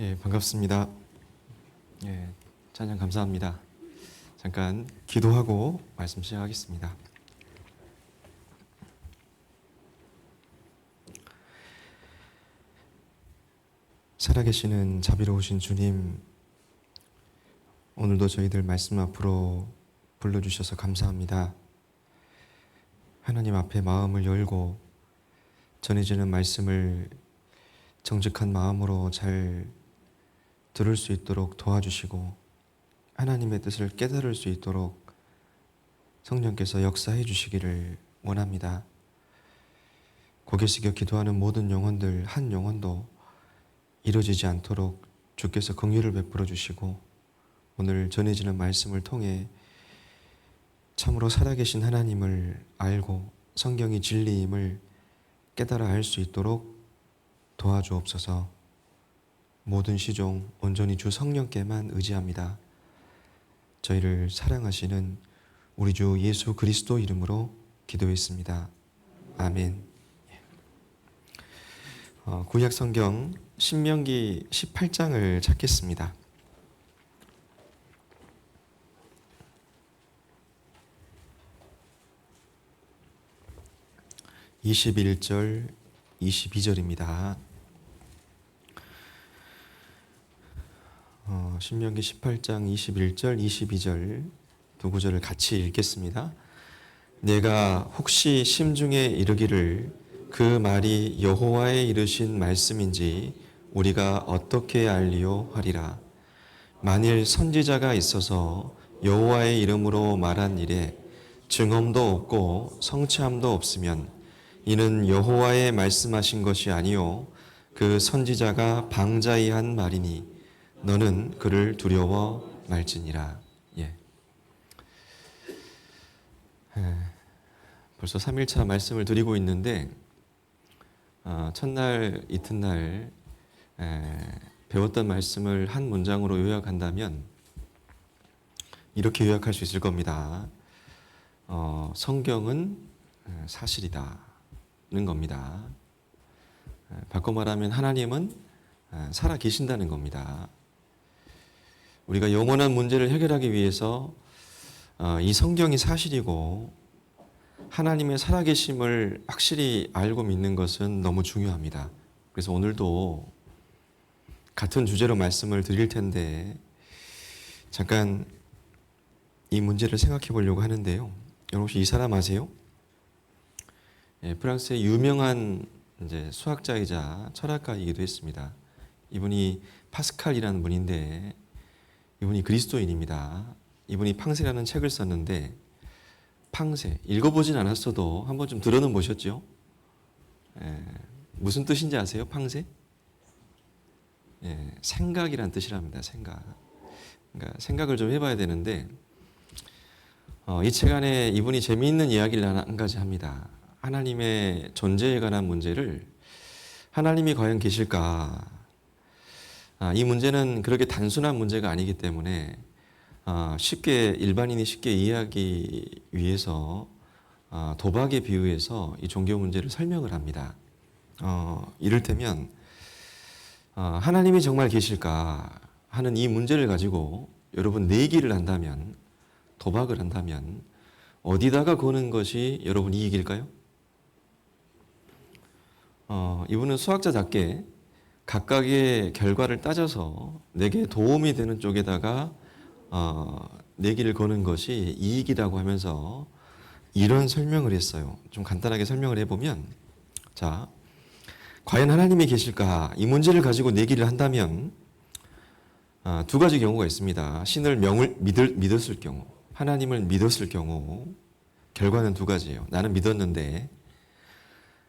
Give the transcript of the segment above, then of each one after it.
예, 반갑습니다. 예, 찬양 감사합니다. 잠깐 기도하고 말씀 시작하겠습니다. 살아계시는 자비로우신 주님, 오늘도 저희들 말씀 앞으로 불러주셔서 감사합니다. 하나님 앞에 마음을 열고 전해지는 말씀을 정직한 마음으로 잘 들을 수 있도록 도와주시고 하나님의 뜻을 깨달을 수 있도록 성령께서 역사해 주시기를 원합니다. 고개 숙여 기도하는 모든 영혼들 한 영혼도 이루어지지 않도록 주께서 긍휼을 베풀어 주시고 오늘 전해지는 말씀을 통해 참으로 살아계신 하나님을 알고 성경이 진리임을 깨달아 알 수 있도록 도와주옵소서. 모든 시종 온전히 주 성령께만 의지합니다. 저희를 사랑하시는 우리 주 예수 그리스도 이름으로 기도했습니다. 아멘. 구약 성경 신명기 18장을 찾겠습니다. 21절, 22절입니다. 신명기 18장 21절, 22절 두 구절을 같이 읽겠습니다. 내가 혹시 심중에 이르기를 그 말이 여호와의 이르신 말씀인지 우리가 어떻게 알리요 하리라. 만일 선지자가 있어서 여호와의 이름으로 말한 일에 증언도 없고 성취함도 없으면 이는 여호와의 말씀하신 것이 아니요 그 선지자가 방자히 한 말이니 너는 그를 두려워 말지니라. 벌써 3일차 말씀을 드리고 있는데 첫날 이튿날 배웠던 말씀을 한 문장으로 요약한다면 이렇게 요약할 수 있을 겁니다. 성경은 사실이다는 겁니다. 바꿔 말하면 하나님은 살아 계신다는 겁니다. 우리가 영원한 문제를 해결하기 위해서 이 성경이 사실이고 하나님의 살아계심을 확실히 알고 믿는 것은 너무 중요합니다. 그래서 오늘도 같은 주제로 말씀을 드릴 텐데 잠깐 이 문제를 생각해 보려고 하는데요. 여러분 혹시 이 사람 아세요? 프랑스의 유명한 수학자이자 철학가이기도 했습니다. 이분이 파스칼이라는 분인데 이분이 그리스도인입니다. 이분이 팡세라는 책을 썼는데 팡세, 읽어보진 않았어도 한번 좀 들어는 보셨죠? 무슨 뜻인지 아세요? 팡세? 생각이란 뜻이랍니다. 생각. 그러니까 생각을 좀 해봐야 되는데 이 책 안에 이분이 재미있는 이야기를 한 가지 합니다. 하나님의 존재에 관한 문제를 하나님이 과연 계실까? 이 문제는 그렇게 단순한 문제가 아니기 때문에 일반인이 쉽게 이해하기 위해서 도박에 비유해서 이 종교 문제를 설명을 합니다. 이를테면 하나님이 정말 계실까 하는 이 문제를 가지고 여러분 내기를 한다면, 도박을 한다면 어디다가 거는 것이 여러분 이익일까요? 이분은 수학자답게 각각의 결과를 따져서 내게 도움이 되는 쪽에다가 내기를 거는 것이 이익이라고 하면서 이런 설명을 했어요. 좀 간단하게 설명을 해보면, 자, 과연 하나님이 계실까? 이 문제를 가지고 내기를 한다면 두 가지 경우가 있습니다. 신을 믿었을 경우, 하나님을 믿었을 경우 결과는 두 가지예요. 나는 믿었는데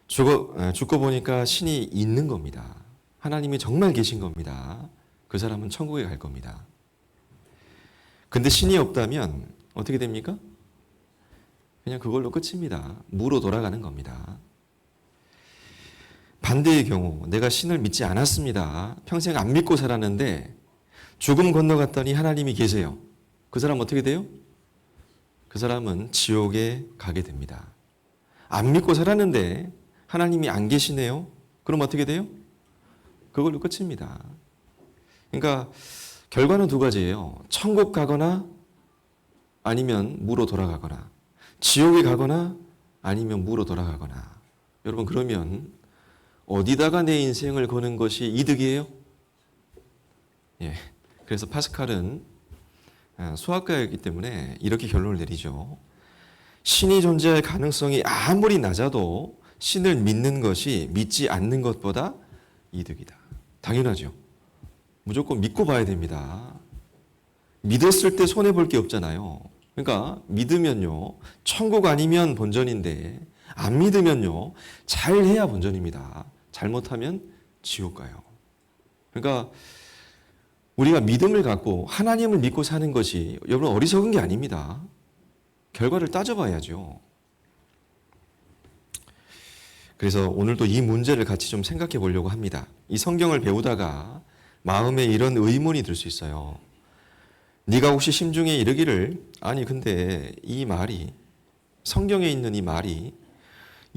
죽고 보니까 신이 있는 겁니다. 하나님이 정말 계신 겁니다. 그 사람은 천국에 갈 겁니다. 근데 신이 없다면 어떻게 됩니까? 그냥 그걸로 끝입니다. 무로 돌아가는 겁니다. 반대의 경우, 내가 신을 믿지 않았습니다. 평생 안 믿고 살았는데 죽음 건너갔더니 하나님이 계세요. 그 사람 어떻게 돼요? 그 사람은 지옥에 가게 됩니다. 안 믿고 살았는데 하나님이 안 계시네요. 그럼 어떻게 돼요? 그걸로 끝입니다. 그러니까 결과는 두 가지예요. 천국 가거나 아니면 무로 돌아가거나, 지옥에 가거나 아니면 무로 돌아가거나. 여러분, 그러면 어디다가 내 인생을 거는 것이 이득이에요? 예. 그래서 파스칼은 수학가였기 때문에 이렇게 결론을 내리죠. 신이 존재할 가능성이 아무리 낮아도 신을 믿는 것이 믿지 않는 것보다 이득이다. 당연하죠. 무조건 믿고 봐야 됩니다. 믿었을 때 손해볼 게 없잖아요. 그러니까 믿으면요, 천국 아니면 본전인데 안 믿으면요, 잘해야 본전입니다. 잘못하면 지옥 가요. 그러니까 우리가 믿음을 갖고 하나님을 믿고 사는 것이 여러분 어리석은 게 아닙니다. 결과를 따져봐야죠. 그래서 오늘도 이 문제를 같이 좀 생각해 보려고 합니다. 이 성경을 배우다가 마음에 이런 의문이 들 수 있어요. 네가 혹시 심중에 이르기를, 아니 근데 이 말이, 성경에 있는 이 말이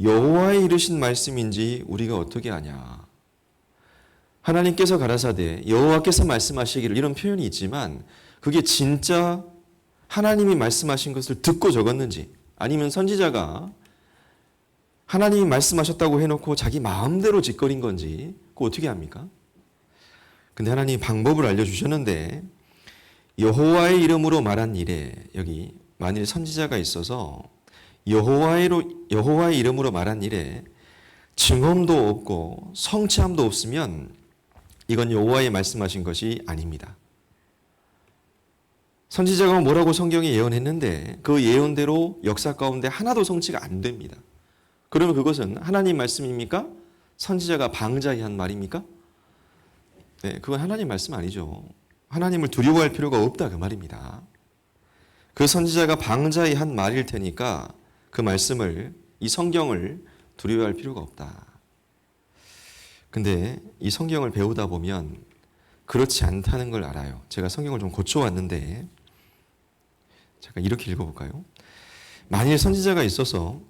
여호와의 이르신 말씀인지 우리가 어떻게 아냐. 하나님께서 가라사대 여호와께서 말씀하시기를, 이런 표현이 있지만 그게 진짜 하나님이 말씀하신 것을 듣고 적었는지, 아니면 선지자가 하나님이 말씀하셨다고 해놓고 자기 마음대로 짓거린 건지, 그거 어떻게 합니까? 근데 하나님이 방법을 알려주셨는데, 여호와의 이름으로 말한 일에, 여기 만일 선지자가 있어서 여호와의 이름으로 말한 일에 증언도 없고 성취함도 없으면 이건 여호와의 말씀하신 것이 아닙니다. 선지자가 뭐라고 성경에 예언했는데 그 예언대로 역사 가운데 하나도 성취가 안 됩니다. 그러면 그것은 하나님 말씀입니까? 선지자가 방자히 한 말입니까? 네, 그건 하나님 말씀 아니죠. 하나님을 두려워할 필요가 없다, 그 말입니다. 그 선지자가 방자히 한 말일 테니까 그 말씀을, 이 성경을 두려워할 필요가 없다. 근데 이 성경을 배우다 보면 그렇지 않다는 걸 알아요. 제가 성경을 좀 고쳐왔는데, 잠깐 이렇게 읽어볼까요? 만일 선지자가 있어서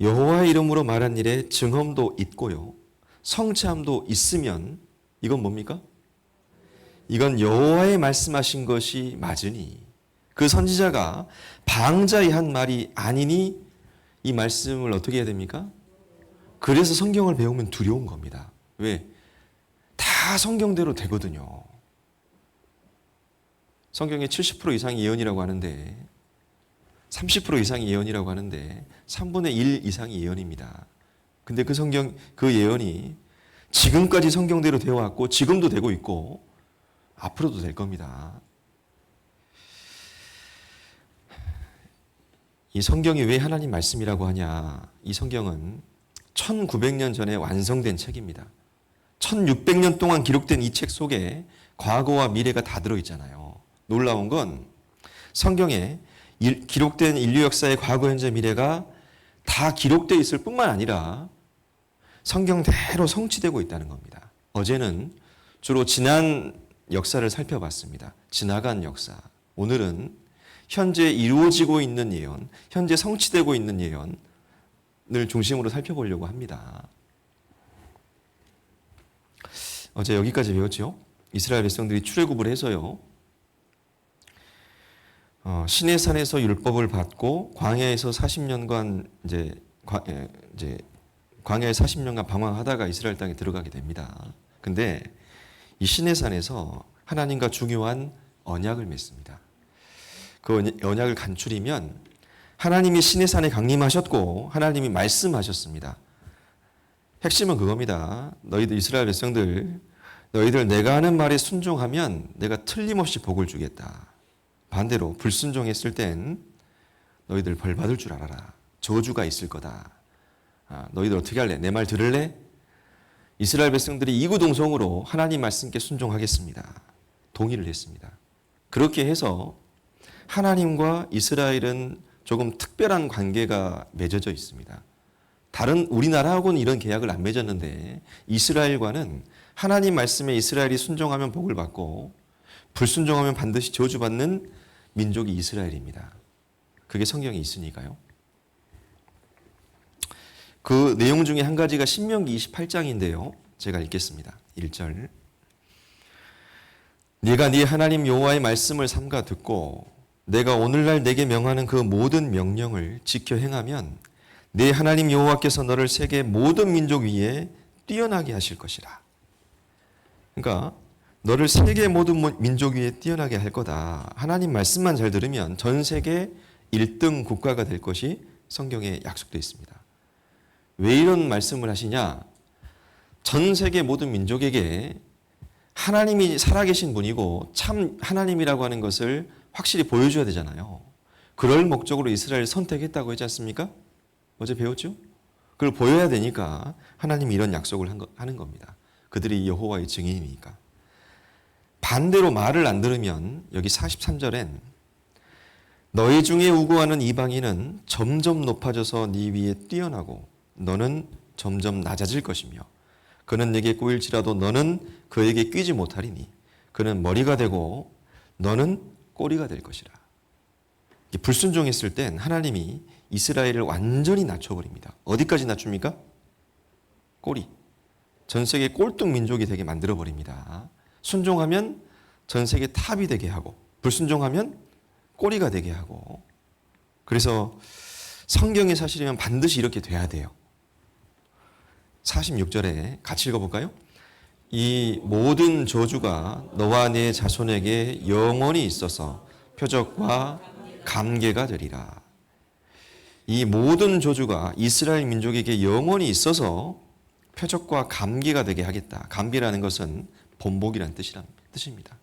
여호와의 이름으로 말한 일에 증언도 있고요, 성취함도 있으면 이건 뭡니까? 이건 여호와의 말씀하신 것이 맞으니, 그 선지자가 방자히 한 말이 아니니 이 말씀을 어떻게 해야 됩니까? 그래서 성경을 배우면 두려운 겁니다. 왜? 다 성경대로 되거든요. 성경의 70% 이상이 예언이라고 하는데, 30% 이상이 예언이라고 하는데 3분의 1 이상이 예언입니다. 근데 그 성경, 그 예언이 지금까지 성경대로 되어 왔고 지금도 되고 있고 앞으로도 될 겁니다. 이 성경이 왜 하나님 말씀이라고 하냐? 이 성경은 1900년 전에 완성된 책입니다. 1600년 동안 기록된 이 책 속에 과거와 미래가 다 들어있잖아요. 놀라운 건 성경에 기록된 인류 역사의 과거, 현재, 미래가 다 기록되어 있을 뿐만 아니라 성경대로 성취되고 있다는 겁니다. 어제는 주로 지난 역사를 살펴봤습니다. 지나간 역사. 오늘은 현재 이루어지고 있는 예언, 현재 성취되고 있는 예언을 중심으로 살펴보려고 합니다. 어제 여기까지 배웠죠? 이스라엘 백성들이 출애굽을 해서요, 시내산에서 율법을 받고 광야에서 40년간 광야에 40년간 방황하다가 이스라엘 땅에 들어가게 됩니다. 근데 이 시내산에서 하나님과 중요한 언약을 맺습니다. 그 언약을 간추리면 하나님이 시내산에 강림하셨고 하나님이 말씀하셨습니다. 핵심은 그겁니다. 너희들 이스라엘 백성들, 너희들 내가 하는 말에 순종하면 내가 틀림없이 복을 주겠다. 반대로 불순종했을 땐 너희들 벌 받을 줄 알아라. 저주가 있을 거다. 너희들 어떻게 할래? 내 말 들을래? 이스라엘 백성들이 이구동성으로 하나님 말씀께 순종하겠습니다. 동의를 했습니다. 그렇게 해서 하나님과 이스라엘은 조금 특별한 관계가 맺어져 있습니다. 다른 우리나라하고는 이런 계약을 안 맺었는데 이스라엘과는 하나님 말씀에 이스라엘이 순종하면 복을 받고 불순종하면 반드시 저주받는 민족이 이스라엘입니다. 그게 성경에 있으니까요. 그 내용 중에 한 가지가 신명기 28장인데요. 제가 읽겠습니다. 1절. 네가 네 하나님 여호와의 말씀을 삼가 듣고 내가 오늘날 내게 명하는 그 모든 명령을 지켜 행하면 네 하나님 여호와께서 너를 세계 모든 민족 위에 뛰어나게 하실 것이라. 그러니까 너를 세계 모든 민족 위에 뛰어나게 할 거다. 하나님 말씀만 잘 들으면 전 세계 1등 국가가 될 것이 성경에 약속되어 있습니다. 왜 이런 말씀을 하시냐? 전 세계 모든 민족에게 하나님이 살아계신 분이고 참 하나님이라고 하는 것을 확실히 보여줘야 되잖아요. 그럴 목적으로 이스라엘을 선택했다고 했지 않습니까? 어제 배웠죠? 그걸 보여야 되니까 하나님이 이런 약속을 하는 겁니다. 그들이 여호와의 증인이니까. 반대로 말을 안 들으면 여기 43절엔 너희 중에 우고하는 이방인은 점점 높아져서 네 위에 뛰어나고 너는 점점 낮아질 것이며 그는 네게 꼬일지라도 너는 그에게 끼지 못하리니 그는 머리가 되고 너는 꼬리가 될 것이라. 불순종했을 땐 하나님이 이스라엘을 완전히 낮춰버립니다. 어디까지 낮춥니까? 꼬리. 전 세계 꼴등 민족이 되게 만들어버립니다. 순종하면 전 세계 탑이 되게 하고 불순종하면 꼬리가 되게 하고. 그래서 성경의 사실이면 반드시 이렇게 돼야 돼요. 46절에 같이 읽어볼까요? 이 모든 저주가 너와 네 자손에게 영원히 있어서 표적과 감개가 되리라. 이 모든 저주가 이스라엘 민족에게 영원히 있어서 표적과 감개가 되게 하겠다. 감개라는 것은 본복이라는 뜻입니다.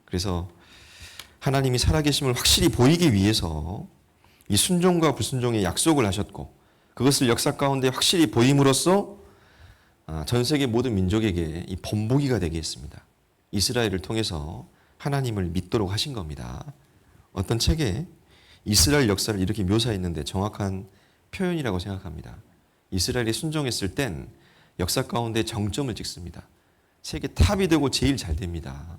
그래서 하나님이 살아계심을 확실히 보이기 위해서 이 순종과 불순종의 약속을 하셨고 그것을 역사 가운데 확실히 보임으로써 전 세계 모든 민족에게 이 본보기가 되게 했습니다. 이스라엘을 통해서 하나님을 믿도록 하신 겁니다. 어떤 책에 이스라엘 역사를 이렇게 묘사했는데 정확한 표현이라고 생각합니다. 이스라엘이 순종했을 땐 역사 가운데 정점을 찍습니다. 세계 탑이 되고 제일 잘 됩니다.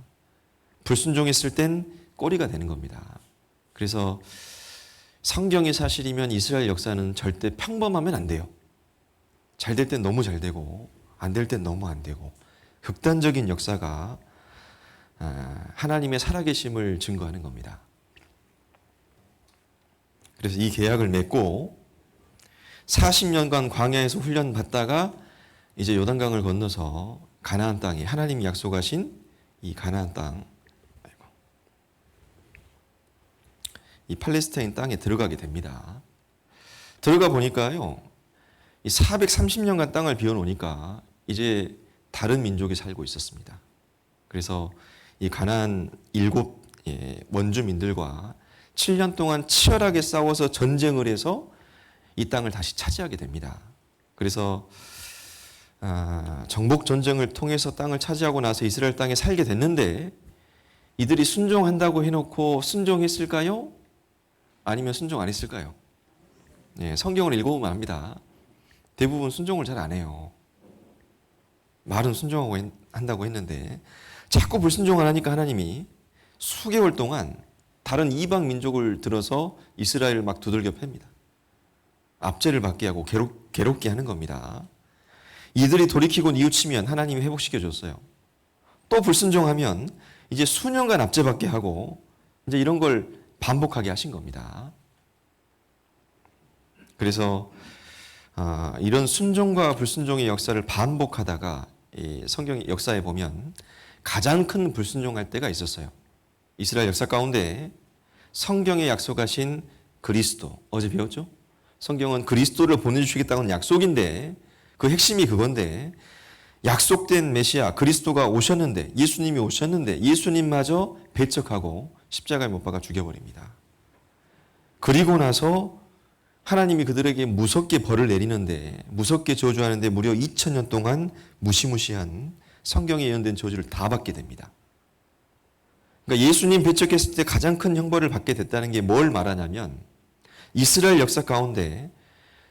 불순종했을 땐 꼬리가 되는 겁니다. 그래서 성경의 사실이면 이스라엘 역사는 절대 평범하면 안 돼요. 잘 될 땐 너무 잘 되고 안 될 땐 너무 안 되고 극단적인 역사가 하나님의 살아계심을 증거하는 겁니다. 그래서 이 계약을 맺고 40년간 광야에서 훈련 받다가 이제 요단강을 건너서 가나안 땅에 하나님이 약속하신 이 가나안 땅, 이 팔레스타인 땅에 들어가게 됩니다. 들어가 보니까요, 이 430년간 땅을 비워놓으니까 이제 다른 민족이 살고 있었습니다. 그래서 이 가나안 7 원주민들과 7년 동안 치열하게 싸워서 전쟁을 해서 이 땅을 다시 차지하게 됩니다. 그래서 정복 전쟁을 통해서 땅을 차지하고 나서 이스라엘 땅에 살게 됐는데 이들이 순종한다고 해놓고 순종했을까요? 아니면 순종 안 했을까요? 네, 성경을 읽어보면 압니다. 대부분 순종을 잘 안 해요. 말은 순종하고 한다고 했는데 자꾸 불순종을 하니까 하나님이 수개월 동안 다른 이방 민족을 들어서 이스라엘을 막 두들겨 팹니다. 압제를 받게 하고 괴롭게 하는 겁니다. 이들이 돌이키고 뉘우치면 하나님이 회복시켜 줬어요. 또 불순종하면 이제 수년간 압제받게 하고 이제 이런 걸 반복하게 하신 겁니다. 그래서 이런 순종과 불순종의 역사를 반복하다가 이 성경 역사에 보면 가장 큰 불순종할 때가 있었어요. 이스라엘 역사 가운데 성경에 약속하신 그리스도, 어제 배웠죠? 성경은 그리스도를 보내주시겠다는 약속인데 그 핵심이 그건데 약속된 메시아 그리스도가 오셨는데 예수님이 오셨는데 예수님마저 배척하고 십자가에 못 박아 죽여버립니다. 그리고 나서 하나님이 그들에게 무섭게 벌을 내리는데 무섭게 저주하는데 무려 2000년 동안 무시무시한 성경에 예언된 저주를 다 받게 됩니다. 그러니까 예수님 배척했을 때 가장 큰 형벌을 받게 됐다는 게 뭘 말하냐면 이스라엘 역사 가운데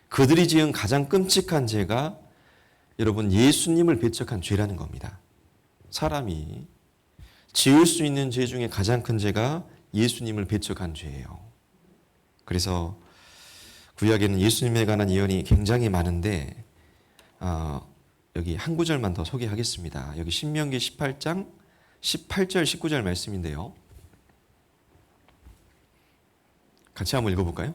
그들이 지은 가장 끔찍한 죄가 여러분 예수님을 배척한 죄라는 겁니다. 사람이 지을 수 있는 죄 중에 가장 큰 죄가 예수님을 배척한 죄예요. 그래서 구약에는 예수님에 관한 예언이 굉장히 많은데 여기 한 구절만 더 소개하겠습니다. 여기 신명기 18장 18절, 19절 말씀인데요. 같이 한번 읽어볼까요?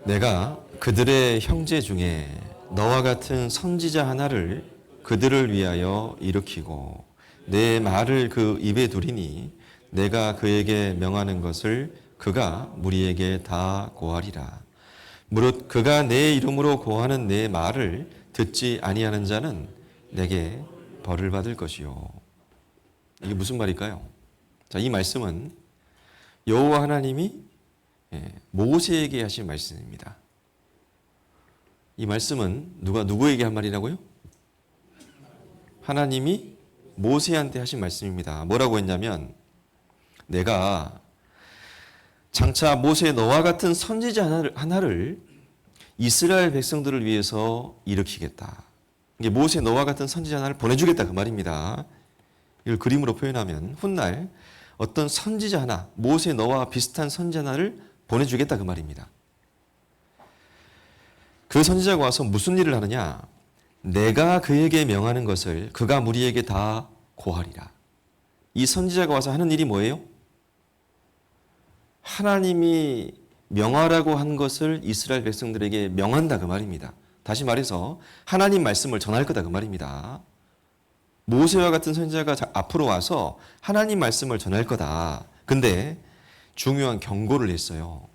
내가 그들의 형제 중에 너와 같은 선지자 하나를 그들을 위하여 일으키고 내 말을 그 입에 두리니 내가 그에게 명하는 것을 그가 무리에게 다 고하리라. 무릇 그가 내 이름으로 고하는 내 말을 듣지 아니하는 자는 내게 벌을 받을 것이요. 이게 무슨 말일까요? 자, 이 말씀은 여호와 하나님이 모세에게 하신 말씀입니다. 이 말씀은 누가 누구에게 한 말이라고요? 하나님이 모세한테 하신 말씀입니다. 뭐라고 했냐면 내가 장차 모세 너와 같은 선지자 하나를 이스라엘 백성들을 위해서 일으키겠다. 이게 모세 너와 같은 선지자 하나를 보내주겠다 그 말입니다. 이걸 그림으로 표현하면 훗날 어떤 선지자 하나, 모세 너와 비슷한 선지자 하나를 보내주겠다 그 말입니다. 그 선지자가 와서 무슨 일을 하느냐? 내가 그에게 명하는 것을 그가 무리에게 다 고하리라. 이 선지자가 와서 하는 일이 뭐예요? 하나님이 명하라고 한 것을 이스라엘 백성들에게 명한다 그 말입니다. 다시 말해서 하나님 말씀을 전할 거다 그 말입니다. 모세와 같은 선지자가 앞으로 와서 하나님 말씀을 전할 거다. 근데 중요한 경고를 했어요.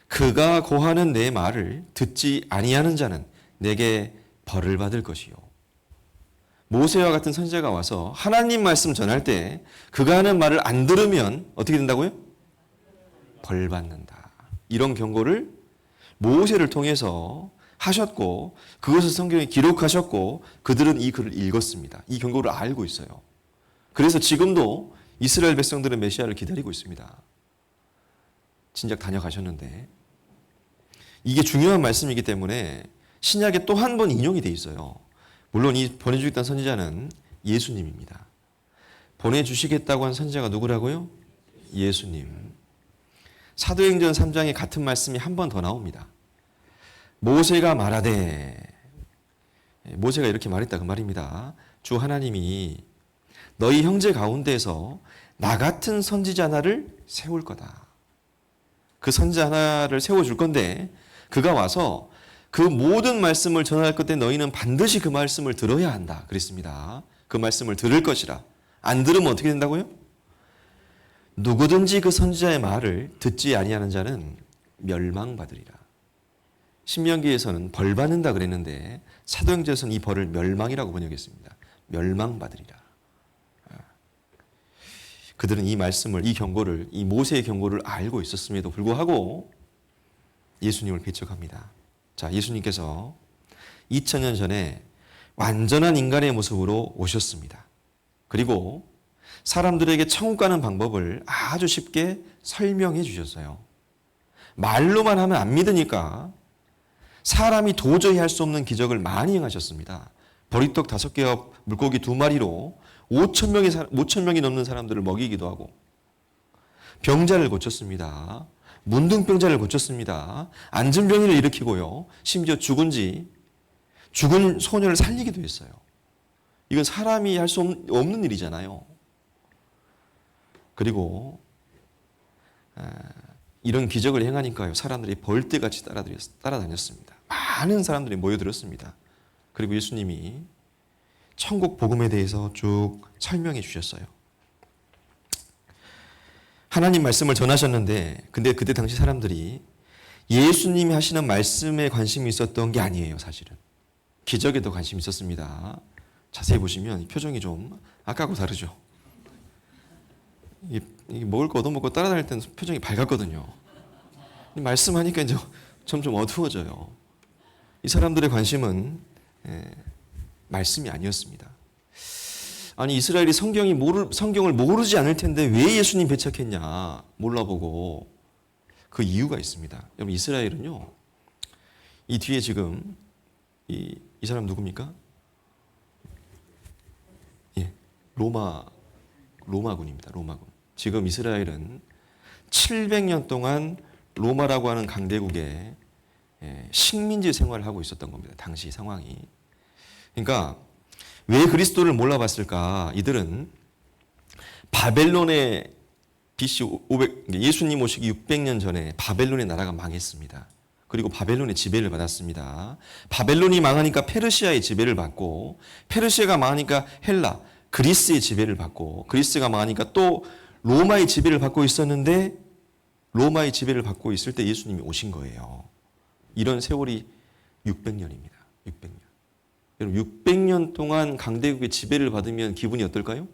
그가 고하는 내 말을 듣지 아니하는 자는 내게 벌을 받을 것이요. 모세와 같은 선지자가 와서 하나님 말씀 전할 때 그가 하는 말을 안 들으면 어떻게 된다고요? 벌 받는다. 이런 경고를 모세를 통해서 하셨고 그것을 성경에 기록하셨고 그들은 이 글을 읽었습니다. 이 경고를 알고 있어요. 그래서 지금도 이스라엘 백성들은 메시아를 기다리고 있습니다. 진작 다녀가셨는데 이게 중요한 말씀이기 때문에 신약에 또 한 번 인용이 돼 있어요. 물론 이 보내주겠다는 선지자는 예수님입니다. 보내주시겠다고 한 선지자가 누구라고요? 예수님. 사도행전 3장에 같은 말씀이 한 번 더 나옵니다. 모세가 말하되, 모세가 이렇게 말했다 그 말입니다. 주 하나님이 너희 형제 가운데에서 나 같은 선지자 하나를 세울 거다. 그 선지자 하나를 세워줄 건데 그가 와서 그 모든 말씀을 전할 것 때 너희는 반드시 그 말씀을 들어야 한다 그랬습니다. 그 말씀을 들을 것이라. 안 들으면 어떻게 된다고요? 누구든지 그 선지자의 말을 듣지 아니하는 자는 멸망받으리라. 신명기에서는 벌 받는다 그랬는데 사도행전에서는 이 벌을 멸망이라고 번역했습니다. 멸망받으리라. 그들은 이 말씀을, 이 경고를, 이 모세의 경고를 알고 있었음에도 불구하고 예수님을 배척합니다. 자, 예수님께서 2000년 전에 완전한 인간의 모습으로 오셨습니다. 그리고 사람들에게 천국 가는 방법을 아주 쉽게 설명해 주셨어요. 말로만 하면 안 믿으니까 사람이 도저히 할 수 없는 기적을 많이 행하셨습니다. 보리떡 5개와 물고기 2마리로 5,000명이 넘는 사람들을 먹이기도 하고 병자를 고쳤습니다. 문둥병자를 고쳤습니다. 안진병이를 일으키고요. 심지어 죽은 소녀를 살리기도 했어요. 이건 사람이 할 수 없는 일이잖아요. 그리고 이런 기적을 행하니까요. 사람들이 벌떼같이 따라다녔습니다. 많은 사람들이 모여들었습니다. 그리고 예수님이 천국 복음에 대해서 쭉 설명해 주셨어요. 하나님 말씀을 전하셨는데 근데 그때 당시 사람들이 예수님이 하시는 말씀에 관심이 있었던 게 아니에요. 사실은. 기적에도 관심이 있었습니다. 자세히 보시면 표정이 좀 아까하고 다르죠. 이게 먹을 거 얻어먹고 따라다닐 때는 표정이 밝았거든요. 말씀하니까 이제 점점 어두워져요. 이 사람들의 관심은 말씀이 아니었습니다. 아니 이스라엘이 성경을 모르지 않을 텐데 왜 예수님 배척했냐 몰라보고 그 이유가 있습니다. 여러분 이스라엘은요. 이 뒤에 지금 이 사람 누굽니까? 예, 로마군입니다. 로마군. 지금 이스라엘은 700년 동안 로마라고 하는 강대국에 식민지 생활을 하고 있었던 겁니다. 당시 상황이. 그러니까 왜 그리스도를 몰라봤을까? 이들은 바벨론의 BC 500, 예수님 오시기 600년 전에 바벨론의 나라가 망했습니다. 그리고 바벨론의 지배를 받았습니다. 바벨론이 망하니까 페르시아의 지배를 받고, 페르시아가 망하니까 헬라, 그리스의 지배를 받고, 그리스가 망하니까 또 로마의 지배를 받고 있었는데, 로마의 지배를 받고 있을 때 예수님이 오신 거예요. 이런 세월이 600년입니다. 600년. 여러분, 600년 동안 강대국의 지배를 받으면 기분이 어떨까요?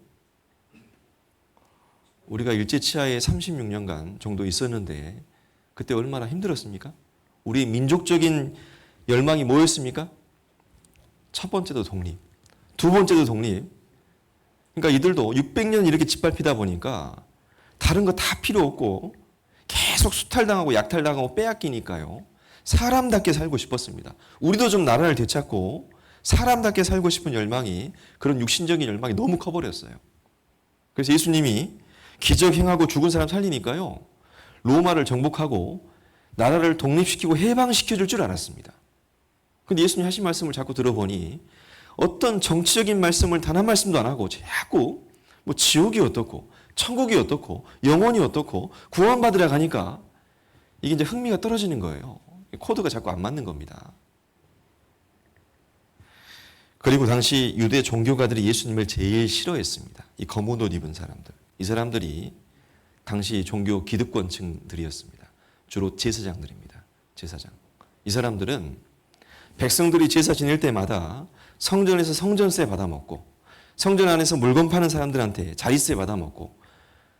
우리가 일제치하에 36년간 정도 있었는데 그때 얼마나 힘들었습니까? 우리 민족적인 열망이 뭐였습니까? 첫 번째도 독립, 두 번째도 독립. 그러니까 이들도 600년 이렇게 짓밟히다 보니까 다른 거 다 필요 없고 계속 수탈당하고 약탈당하고 빼앗기니까요. 사람답게 살고 싶었습니다. 우리도 좀 나라를 되찾고 사람답게 살고 싶은 열망이, 그런 육신적인 열망이 너무 커버렸어요. 그래서 예수님이 기적 행하고 죽은 사람 살리니까요. 로마를 정복하고 나라를 독립시키고 해방시켜줄 줄 알았습니다. 그런데 예수님 하신 말씀을 자꾸 들어보니 어떤 정치적인 말씀을 단 한 말씀도 안 하고 자꾸 뭐 지옥이 어떻고 천국이 어떻고 영혼이 어떻고 구원받으러 가니까 이게 이제 흥미가 떨어지는 거예요. 코드가 자꾸 안 맞는 겁니다. 그리고 당시 유대 종교가들이 예수님을 제일 싫어했습니다. 이 검은 옷 입은 사람들. 이 사람들이 당시 종교 기득권층들이었습니다. 주로 제사장들입니다. 제사장. 이 사람들은 백성들이 제사 지낼 때마다 성전에서 성전세 받아먹고, 성전 안에서 물건 파는 사람들한테 자리세 받아먹고,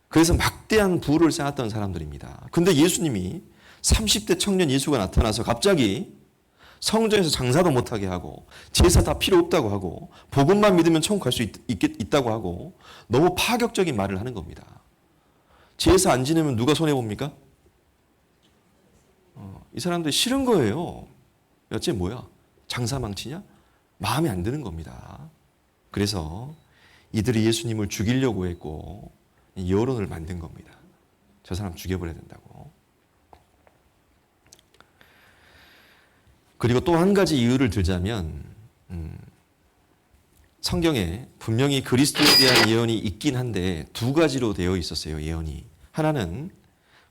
그래서 막대한 부를 쌓았던 사람들입니다. 근데 예수님이 30대 청년 예수가 나타나서 갑자기 성전에서 장사도 못하게 하고, 제사 다 필요 없다고 하고, 복음만 믿으면 천국 갈 수 있다고 하고, 너무 파격적인 말을 하는 겁니다. 제사 안 지내면 누가 손해봅니까? 이 사람들이 싫은 거예요. 어째 뭐야? 장사 망치냐? 마음에 안 드는 겁니다. 그래서 이들이 예수님을 죽이려고 했고 여론을 만든 겁니다. 저 사람 죽여버려야 된다고. 그리고 또 한 가지 이유를 들자면 성경에 분명히 그리스도에 대한 예언이 있긴 한데 두 가지로 되어 있었어요. 예언이. 하나는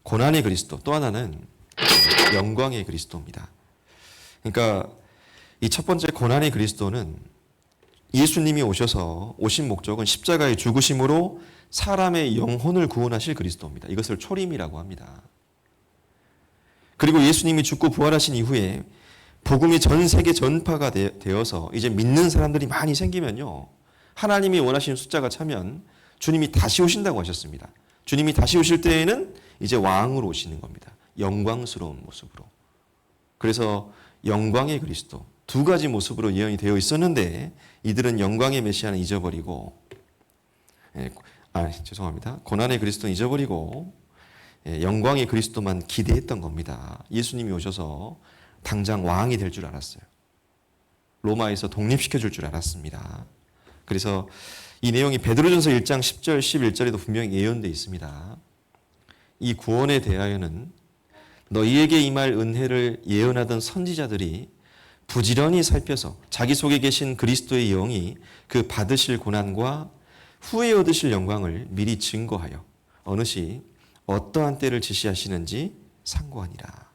고난의 그리스도, 또 하나는 영광의 그리스도입니다. 그러니까 이 첫 번째 고난의 그리스도는 예수님이 오셔서 오신 목적은 십자가의 죽으심으로 사람의 영혼을 구원하실 그리스도입니다. 이것을 초림이라고 합니다. 그리고 예수님이 죽고 부활하신 이후에 복음이 전 세계 전파가 되어서 이제 믿는 사람들이 많이 생기면요. 하나님이 원하시는 숫자가 차면 주님이 다시 오신다고 하셨습니다. 주님이 다시 오실 때에는 이제 왕으로 오시는 겁니다. 영광스러운 모습으로. 그래서 영광의 그리스도, 두 가지 모습으로 예언이 되어 있었는데 이들은 영광의 메시아는 잊어버리고, 죄송합니다. 고난의 그리스도는 잊어버리고 영광의 그리스도만 기대했던 겁니다. 예수님이 오셔서 당장 왕이 될 줄 알았어요. 로마에서 독립시켜줄 줄 알았습니다. 그래서 이 내용이 베드로전서 1장 10절 11절에도 분명히 예언되어 있습니다. 이 구원에 대하여는 너희에게 임할 은혜를 예언하던 선지자들이 부지런히 살펴서 자기 속에 계신 그리스도의 영이 그 받으실 고난과 후에 얻으실 영광을 미리 증거하여 어느시 어떠한 때를 지시하시는지 상고하니라.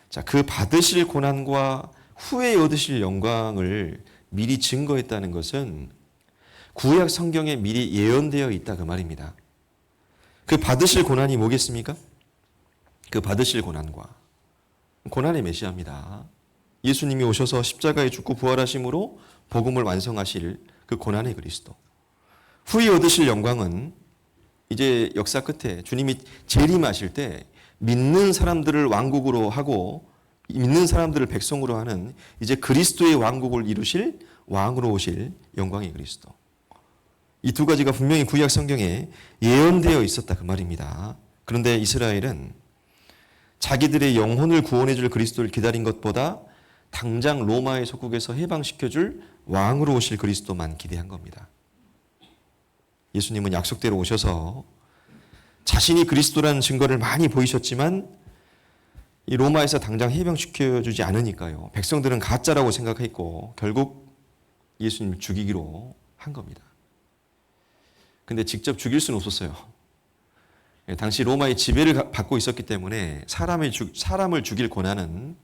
자, 그 받으실 고난과 후에 얻으실 영광을 미리 증거했다는 것은 구약 성경에 미리 예언되어 있다 그 말입니다. 그 받으실 고난이 뭐겠습니까? 그 받으실 고난과 고난의 메시아입니다. 예수님이 오셔서 십자가에 죽고 부활하심으로 복음을 완성하실 그 고난의 그리스도. 후에 얻으실 영광은 이제 역사 끝에 주님이 재림하실 때 믿는 사람들을 왕국으로 하고 믿는 사람들을 백성으로 하는 이제 그리스도의 왕국을 이루실 왕으로 오실 영광의 그리스도. 이 두 가지가 분명히 구약 성경에 예언되어 있었다 그 말입니다. 그런데 이스라엘은 자기들의 영혼을 구원해 줄 그리스도를 기다린 것보다 당장 로마의 속국에서 해방시켜줄 왕으로 오실 그리스도만 기대한 겁니다. 예수님은 약속대로 오셔서 자신이 그리스도라는 증거를 많이 보이셨지만 이 로마에서 당장 해방시켜주지 않으니까요. 백성들은 가짜라고 생각했고 결국 예수님을 죽이기로 한 겁니다. 근데 직접 죽일 수는 없었어요. 당시 로마의 지배를 받고 있었기 때문에 사람을 죽일 권한은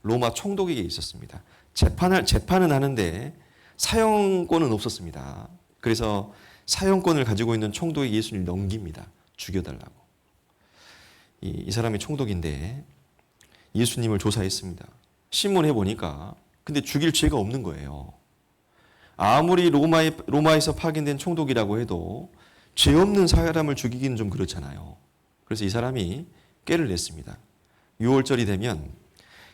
로마 총독에게 있었습니다. 재판은 하는데 사형권은 없었습니다. 그래서 사형권을 가지고 있는 총독에게 예수님을 넘깁니다. 죽여달라고. 이 사람이 총독인데 예수님을 조사했습니다. 신문해 보니까 근데 죽일 죄가 없는 거예요. 아무리 로마에서 파견된 총독이라고 해도 죄 없는 사람을 죽이기는 좀 그렇잖아요. 그래서 이 사람이 꾀를 냈습니다. 6월절이 되면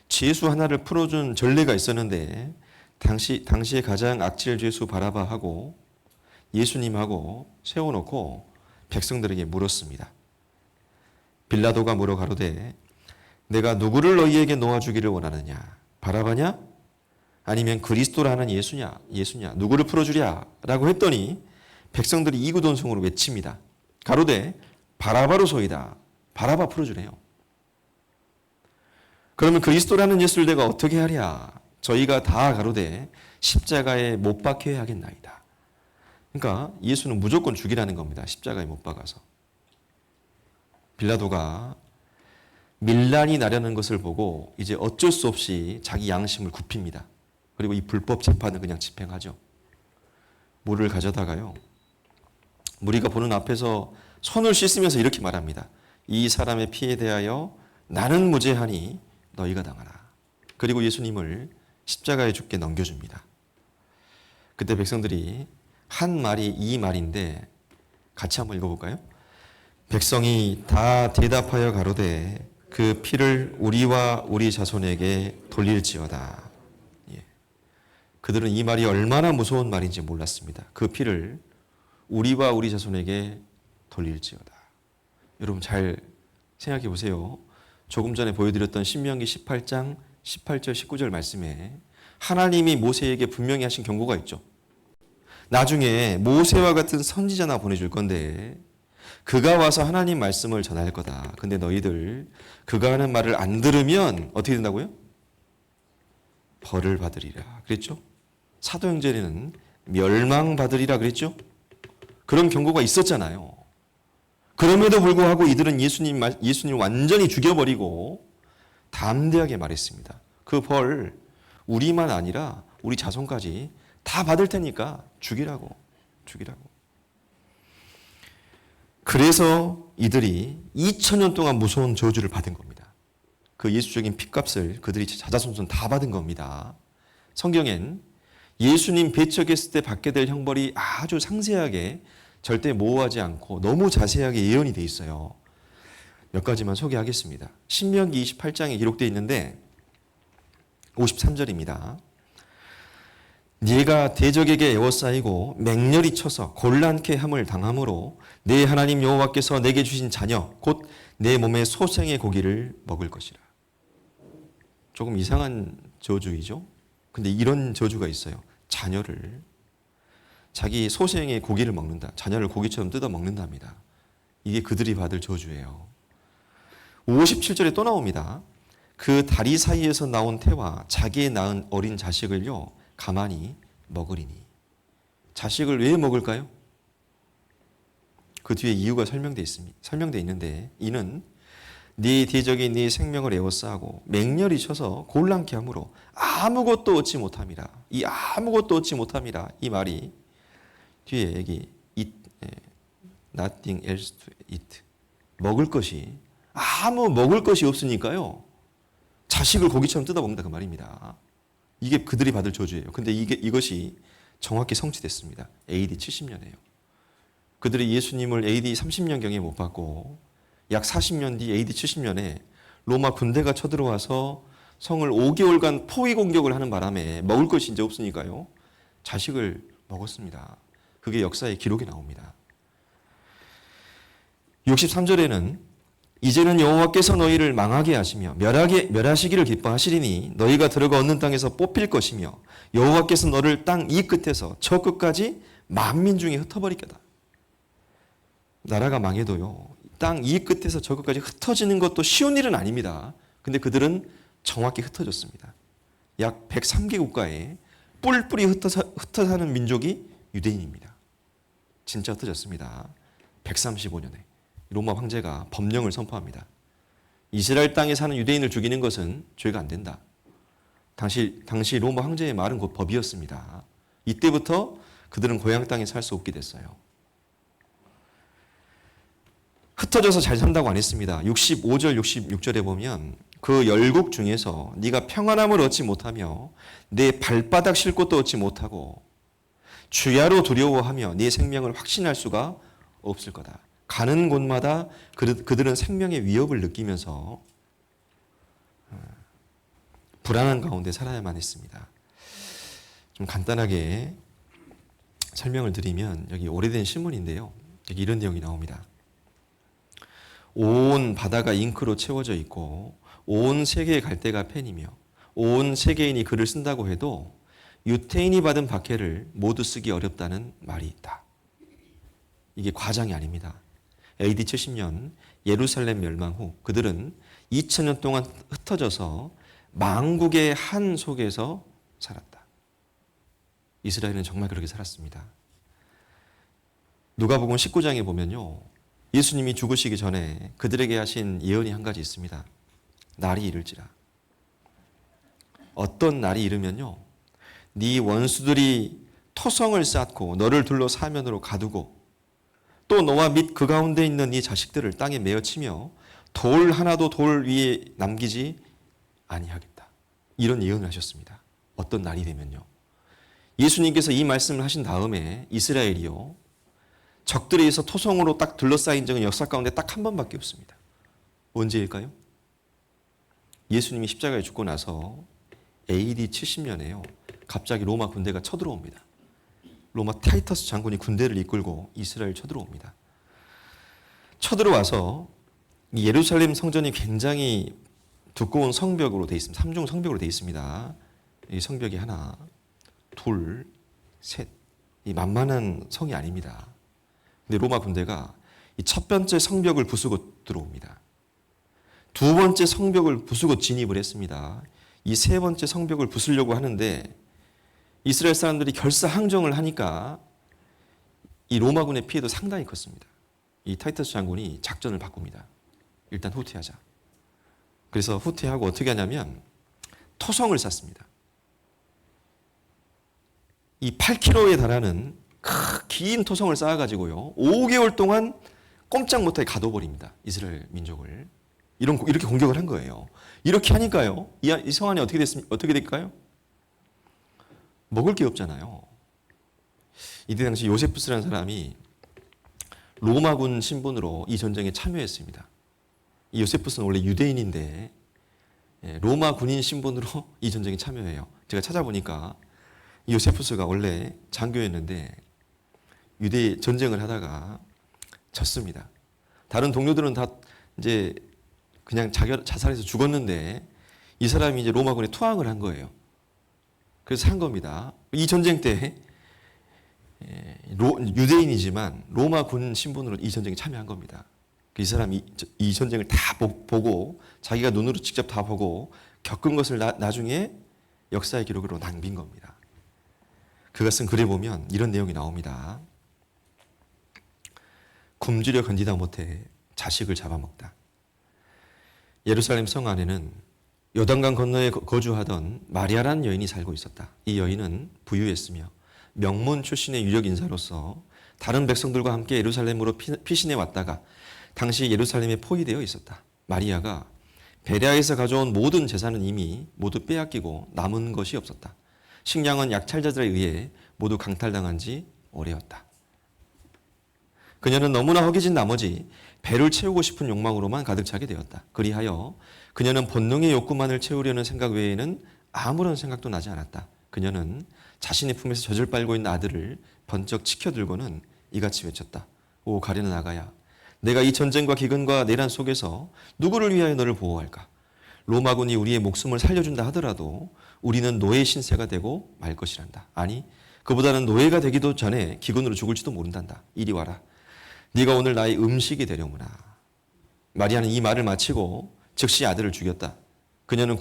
죄수 하나를 풀어준 전례가 있었는데 당시에 가장 악질 죄수 바라바하고 예수님하고 세워놓고 백성들에게 물었습니다. 빌라도가 물어 가로되 내가 누구를 너희에게 놓아주기를 원하느냐? 바라바냐? 아니면 그리스도라는 예수냐? 누구를 풀어주랴? 라고 했더니 백성들이 이구동성으로 외칩니다. 가로되 바라바로소이다. 바라바 풀어주래요. 그러면 그리스도라는 예수를 내가 어떻게 하랴? 저희가 다 가로되 십자가에 못 박혀야 하겠나이다. 그러니까 예수는 무조건 죽이라는 겁니다. 십자가에 못 박아서. 빌라도가 밀란이 나려는 것을 보고 이제 어쩔 수 없이 자기 양심을 굽힙니다. 그리고 이 불법 재판을 그냥 집행하죠. 물을 가져다가요. 무리가 보는 앞에서 손을 씻으면서 이렇게 말합니다. 이 사람의 피에 대하여 나는 무죄하니 너희가 당하라. 그리고 예수님을 십자가에 죽게 넘겨줍니다. 그때 백성들이 한 말이 이 말인데 같이 한번 읽어볼까요? 백성이 다 대답하여 가로되 그 피를 우리와 우리 자손에게 돌릴지어다. 예. 그들은 이 말이 얼마나 무서운 말인지 몰랐습니다. 그 피를 우리와 우리 자손에게 돌릴지어다. 여러분 잘 생각해 보세요. 조금 전에 보여드렸던 신명기 18장 18절 19절 말씀에 하나님이 모세에게 분명히 하신 경고가 있죠. 나중에 모세와 같은 선지자나 보내줄 건데 그가 와서 하나님 말씀을 전할 거다. 근데 너희들 그가 하는 말을 안 들으면 어떻게 된다고요? 벌을 받으리라. 그랬죠? 사도행전에는 멸망받으리라 그랬죠? 그런 경고가 있었잖아요. 그럼에도 불구하고 이들은 예수님 완전히 죽여버리고 담대하게 말했습니다. 그 벌 우리만 아니라 우리 자손까지 다 받을 테니까 죽이라고. 그래서 이들이 2000년 동안 무서운 저주를 받은 겁니다. 그 예수적인 핏값을 그들이 자자손손 다 받은 겁니다. 성경엔 예수님 배척했을 때 받게 될 형벌이 아주 상세하게 절대 모호하지 않고 너무 자세하게 예언이 돼 있어요. 몇 가지만 소개하겠습니다. 신명기 28장에 기록되어 있는데 53절입니다. 네가 대적에게 에워싸이고 맹렬히 쳐서 곤란케 함을 당함으로 내 하나님 여호와께서 내게 주신 자녀 곧 내 몸의 소생의 고기를 먹을 것이라. 조금 이상한 저주이죠. 근데 이런 저주가 있어요. 자녀를 자기 소생의 고기를 먹는다. 자녀를 고기처럼 뜯어 먹는답니다. 이게 그들이 받을 저주예요. 57절에 또 나옵니다. 그 다리 사이에서 나온 태와 자기의 낳은 어린 자식을요 가만히 먹으리니. 자식을 왜 먹을까요? 그 뒤에 이유가 설명되어 있는데 이는 네 대적이 네 생명을 에워싸고 맹렬히 쳐서 곤란케 함으로 아무것도 얻지 못함이라. 이 아무것도 얻지 못함이라 이 말이 뒤에 여기 nothing else to eat 먹을 것이 먹을 것이 없으니까요 자식을 고기처럼 뜯어 먹는다 그 말입니다. 이게 그들이 받을 저주예요. 근데 이것이 정확히 성취됐습니다. AD 70년에요. 그들이 예수님을 AD 30년경에 못 받고 약 40년 뒤 AD 70년에 로마 군대가 쳐들어와서 성을 5개월간 포위 공격을 하는 바람에 먹을 것이 이제 없으니까요. 자식을 먹었습니다. 그게 역사의 기록에 나옵니다. 63절에는 이제는 여호와께서 너희를 망하게 하시며 멸하시기를 기뻐하시리니 너희가 들어가 얻는 땅에서 뽑힐 것이며 여호와께서 너를 땅 이 끝에서 저 끝까지 만민 중에 흩어버리겠다. 나라가 망해도요. 땅 이 끝에서 저 끝까지 흩어지는 것도 쉬운 일은 아닙니다. 근데 그들은 정확히 흩어졌습니다. 약 103개 국가에 뿔뿔이 흩어 사는 민족이 유대인입니다. 진짜 흩어졌습니다. 135년에 로마 황제가 법령을 선포합니다. 이스라엘 땅에 사는 유대인을 죽이는 것은 죄가 안 된다. 당시 로마 황제의 말은 곧 법이었습니다. 이때부터 그들은 고향 땅에 살 수 없게 됐어요. 흩어져서 잘 산다고 안 했습니다. 65절, 66절에 보면 그 열국 중에서 네가 평안함을 얻지 못하며 내 발바닥 실 곳도 얻지 못하고 주야로 두려워하며 네 생명을 확신할 수가 없을 거다. 가는 곳마다 그들은 생명의 위협을 느끼면서 불안한 가운데 살아야만 했습니다. 좀 간단하게 설명을 드리면 여기 오래된 신문인데요. 여기 이런 내용이 나옵니다. 온 바다가 잉크로 채워져 있고 온 세계의 갈대가 펜이며 온 세계인이 글을 쓴다고 해도 유태인이 받은 박해를 모두 쓰기 어렵다는 말이 있다. 이게 과장이 아닙니다. AD 70년 예루살렘 멸망 후 그들은 2000년 동안 흩어져서 망국의 한 속에서 살았다. 이스라엘은 정말 그렇게 살았습니다. 누가복음 19장에 보면요. 예수님이 죽으시기 전에 그들에게 하신 예언이 한 가지 있습니다. 날이 이를지라. 어떤 날이 이르면요. 네 원수들이 토성을 쌓고 너를 둘러 사면으로 가두고 또 너와 및 그 가운데 있는 네 자식들을 땅에 메어 치며 돌 하나도 돌 위에 남기지 아니하겠다. 이런 예언을 하셨습니다. 어떤 날이 되면요. 예수님께서 이 말씀을 하신 다음에 이스라엘이요. 적들에 의해서 토성으로 딱 둘러싸인 적은 역사 가운데 딱 한 번밖에 없습니다. 언제일까요? 예수님이 십자가에 죽고 나서 AD 70년에요. 갑자기 로마 군대가 쳐들어옵니다. 로마 타이터스 장군이 군대를 이끌고 이스라엘 쳐들어옵니다. 쳐들어와서 예루살렘 성전이 굉장히 두꺼운 성벽으로 되어 있습니다. 3중 성벽으로 되어 있습니다. 이 성벽이 하나, 둘, 셋. 이 만만한 성이 아닙니다. 근데 로마 군대가 이 첫 번째 성벽을 부수고 들어옵니다. 두 번째 성벽을 부수고 진입을 했습니다. 이 세 번째 성벽을 부수려고 하는데 이스라엘 사람들이 결사항정을 하니까 이 로마군의 피해도 상당히 컸습니다. 이 타이터스 장군이 작전을 바꿉니다. 일단 후퇴하자. 그래서 후퇴하고 어떻게 하냐면 토성을 쌓습니다. 이 8km에 달하는 긴 토성을 쌓아가지고요. 5개월 동안 꼼짝 못하게 가둬버립니다. 이스라엘 민족을. 이렇게 공격을 한 거예요. 이렇게 하니까요. 이 성 안에 어떻게 될까요? 먹을 게 없잖아요. 이때 당시 요세푸스라는 사람이 로마군 신분으로 이 전쟁에 참여했습니다. 이 요세푸스는 원래 유대인인데 로마 군인 신분으로 이 전쟁에 참여해요. 제가 찾아보니까 이 요세푸스가 원래 장교였는데 유대 전쟁을 하다가 졌습니다. 다른 동료들은 다 이제 그냥 자살해서 죽었는데 이 사람이 이제 로마군에 투항을 한 거예요. 그래서 한 겁니다. 이 전쟁 때 유대인이지만 로마 군 신분으로 이 전쟁에 참여한 겁니다. 이 사람이 이 전쟁을 다 보고 자기가 눈으로 직접 다 보고 겪은 것을 나중에 역사의 기록으로 남긴 겁니다. 그가 쓴 글에 보면 이런 내용이 나옵니다. 굶주려 견디다 못해 자식을 잡아먹다. 예루살렘 성 안에는 요단강 건너에 거주하던 마리아라는 여인이 살고 있었다. 이 여인은 부유했으며 명문 출신의 유력 인사로서 다른 백성들과 함께 예루살렘으로 피신해 왔다가 당시 예루살렘에 포위되어 있었다. 마리아가 베레아에서 가져온 모든 재산은 이미 모두 빼앗기고 남은 것이 없었다. 식량은 약탈자들에 의해 모두 강탈당한 지 오래였다. 그녀는 너무나 허기진 나머지 배를 채우고 싶은 욕망으로만 가득 차게 되었다. 그리하여 그녀는 본능의 욕구만을 채우려는 생각 외에는 아무런 생각도 나지 않았다. 그녀는 자신의 품에서 젖을 빨고 있는 아들을 번쩍 치켜들고는 이같이 외쳤다. 오 가련한 아가야, 내가 이 전쟁과 기근과 내란 속에서 누구를 위하여 너를 보호할까? 로마군이 우리의 목숨을 살려준다 하더라도 우리는 노예 신세가 되고 말 것이란다. 아니, 그보다는 노예가 되기도 전에 기근으로 죽을지도 모른단다. 이리 와라. 네가 오늘 나의 음식이 되려무나. 마리아는 이 말을 마치고 즉시 아들을 죽였다. 그녀는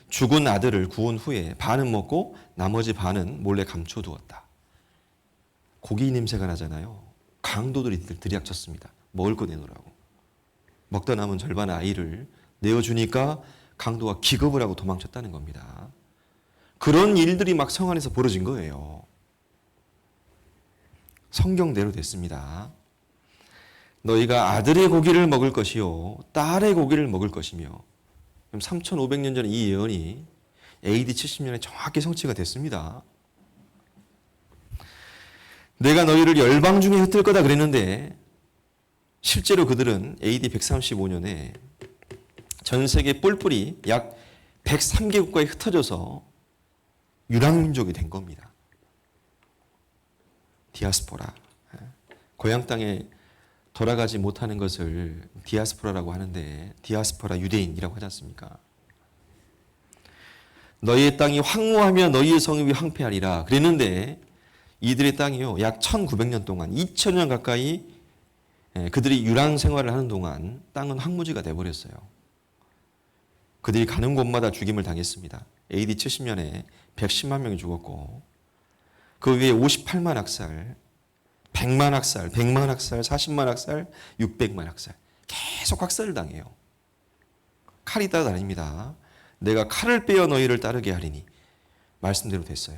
죽은 아들을 구운 후에 반은 먹고 나머지 반은 몰래 감춰두었다. 고기 냄새가 나잖아요. 강도들이 들이닥쳤습니다. 먹을 거 내놓으라고. 먹다 남은 절반의 아이를 내어주니까 강도가 기겁을 하고 도망쳤다는 겁니다. 그런 일들이 막 성 안에서 벌어진 거예요. 성경대로 됐습니다. 너희가 아들의 고기를 먹을 것이요 딸의 고기를 먹을 것이며, 3500년 전에 이 예언이 AD 70년에 정확히 성취가 됐습니다. 내가 너희를 열방 중에 흩을 거다 그랬는데 실제로 그들은 AD 135년에 전 세계 뿔뿔이 약 103개국가에 흩어져서 유랑민족이 된 겁니다. 디아스포라. 고향 땅에 돌아가지 못하는 것을 디아스포라라고 하는데, 디아스포라 유대인이라고 하지 않습니까? 너희의 땅이 황무하며 너희의 성읍이 황폐하리라 그랬는데, 이들의 땅이요 약 1900년 동안 2000년 가까이 그들이 유랑 생활을 하는 동안 땅은 황무지가 돼버렸어요. 그들이 가는 곳마다 죽임을 당했습니다. AD 70년에 110만 명이 죽었고, 그 위에 58만 학살, 100만 학살, 100만 학살, 40만 학살, 600만 학살. 계속 학살을 당해요. 칼이 따라다닙니다. 내가 칼을 빼어 너희를 따르게 하리니. 말씀대로 됐어요.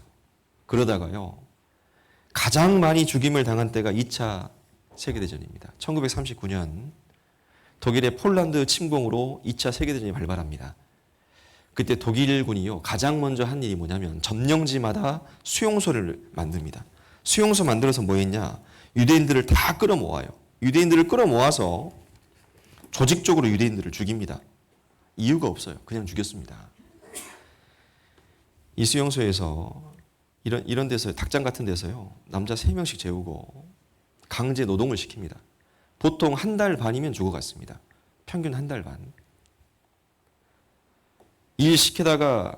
그러다가요, 가장 많이 죽임을 당한 때가 2차 세계대전입니다. 1939년 독일의 폴란드 침공으로 2차 세계대전이 발발합니다. 그때 독일군이요 가장 먼저 한 일이 뭐냐면 점령지마다 수용소를 만듭니다. 수용소 만들어서 뭐 했냐? 유대인들을 다 끌어모아요. 유대인들을 끌어모아서 조직적으로 유대인들을 죽입니다. 이유가 없어요. 그냥 죽였습니다. 이 수용소에서 이런 데서, 닭장 같은 데서요 남자 3명씩 재우고 강제 노동을 시킵니다. 보통 한 달 반이면 죽어갔습니다. 평균 한 달 반. 일 시키다가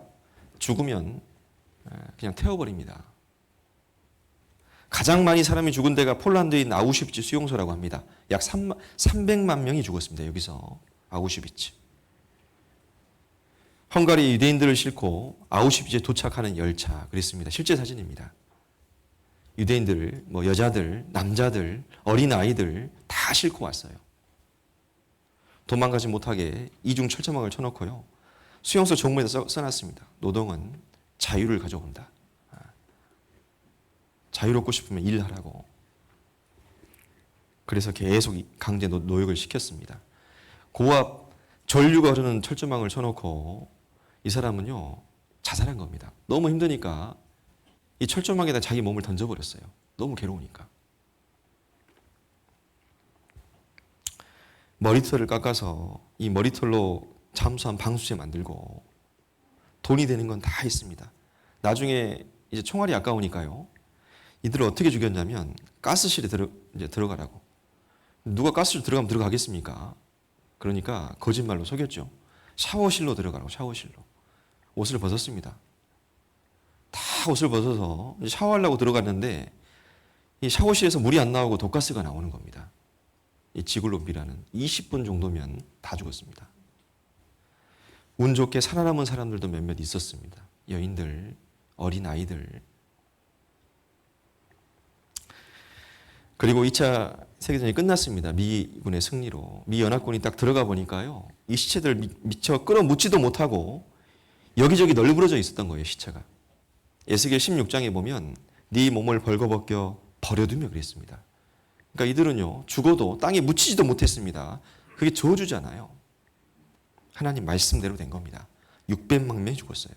죽으면 그냥 태워버립니다. 가장 많이 사람이 죽은 데가 폴란드에 있는 아우슈비츠 수용소라고 합니다. 약 300만 명이 죽었습니다. 여기서 아우슈비츠. 헝가리 유대인들을 싣고 아우슈비츠에 도착하는 열차, 그랬습니다. 실제 사진입니다. 유대인들, 여자들, 남자들, 어린 아이들 다 싣고 왔어요. 도망가지 못하게 이중 철조망을 쳐놓고요. 수용소 정문에다 써놨습니다. 노동은 자유를 가져온다. 자유롭고 싶으면 일하라고. 그래서 계속 강제 노역을 시켰습니다. 고압 전류가 흐르는 철조망을 쳐놓고 이 사람은요 자살한 겁니다. 너무 힘드니까 이 철조망에다 자기 몸을 던져버렸어요. 너무 괴로우니까. 머리털을 깎아서 이 머리털로 잠수함 방수제 만들고, 돈이 되는 건 다 했습니다. 나중에 이제 총알이 아까우니까요. 이들을 어떻게 죽였냐면 가스실에 이제 들어가라고. 누가 가스실 들어가면 들어가겠습니까? 그러니까 거짓말로 속였죠. 샤워실로 들어가라고, 샤워실로. 옷을 벗었습니다. 다 옷을 벗어서 샤워하려고 들어갔는데 이 샤워실에서 물이 안 나오고 독가스가 나오는 겁니다. 이 지글롬비라는 20분 정도면 다 죽었습니다. 운 좋게 살아남은 사람들도 몇몇 있었습니다. 여인들, 어린 아이들. 그리고 2차 세계대전이 끝났습니다. 미군의 승리로. 미 연합군이 딱 들어가 보니까요, 이 시체들 미처 끌어묻지도 못하고 여기저기 널브러져 있었던 거예요, 시체가. 에스겔 16장에 보면 네 몸을 벌거벗겨 버려두며 그랬습니다. 그러니까 이들은요 죽어도 땅에 묻히지도 못했습니다. 그게 저주잖아요. 하나님 말씀대로 된 겁니다. 600만 명이 죽었어요.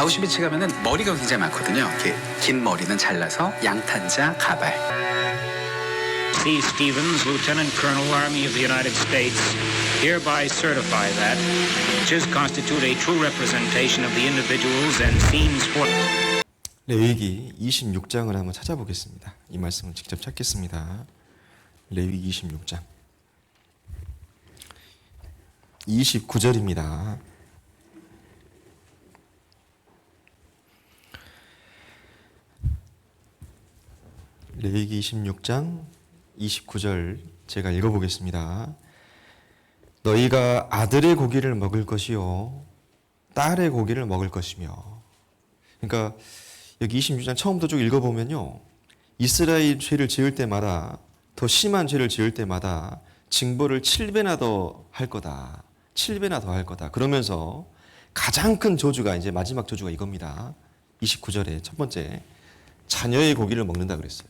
아우슈비츠 가면은 머리가 굉장히 많거든요. 이렇게 긴 머리는 잘라서 양탄자 가발. C. Stevens, Lieutenant Colonel, Army of the United States, hereby certify that images constitute a true representation of the individuals and scenes for. 레위기 26장을 한번 찾아보겠습니다. 이 말씀을 직접 찾겠습니다. 레위기 26장 29절입니다. 레위기 26장 29절 제가 읽어보겠습니다. 너희가 아들의 고기를 먹을 것이요 딸의 고기를 먹을 것이며. 그러니까 여기 26장 처음부터 쭉 읽어보면요, 이스라엘 죄를 지을 때마다, 더 심한 죄를 지을 때마다 징벌을 7배나 더 할 거다. 7배나 더 할 거다. 그러면서 가장 큰 저주가, 이제 마지막 저주가 이겁니다. 29절에 첫 번째, 자녀의 고기를 먹는다 그랬어요.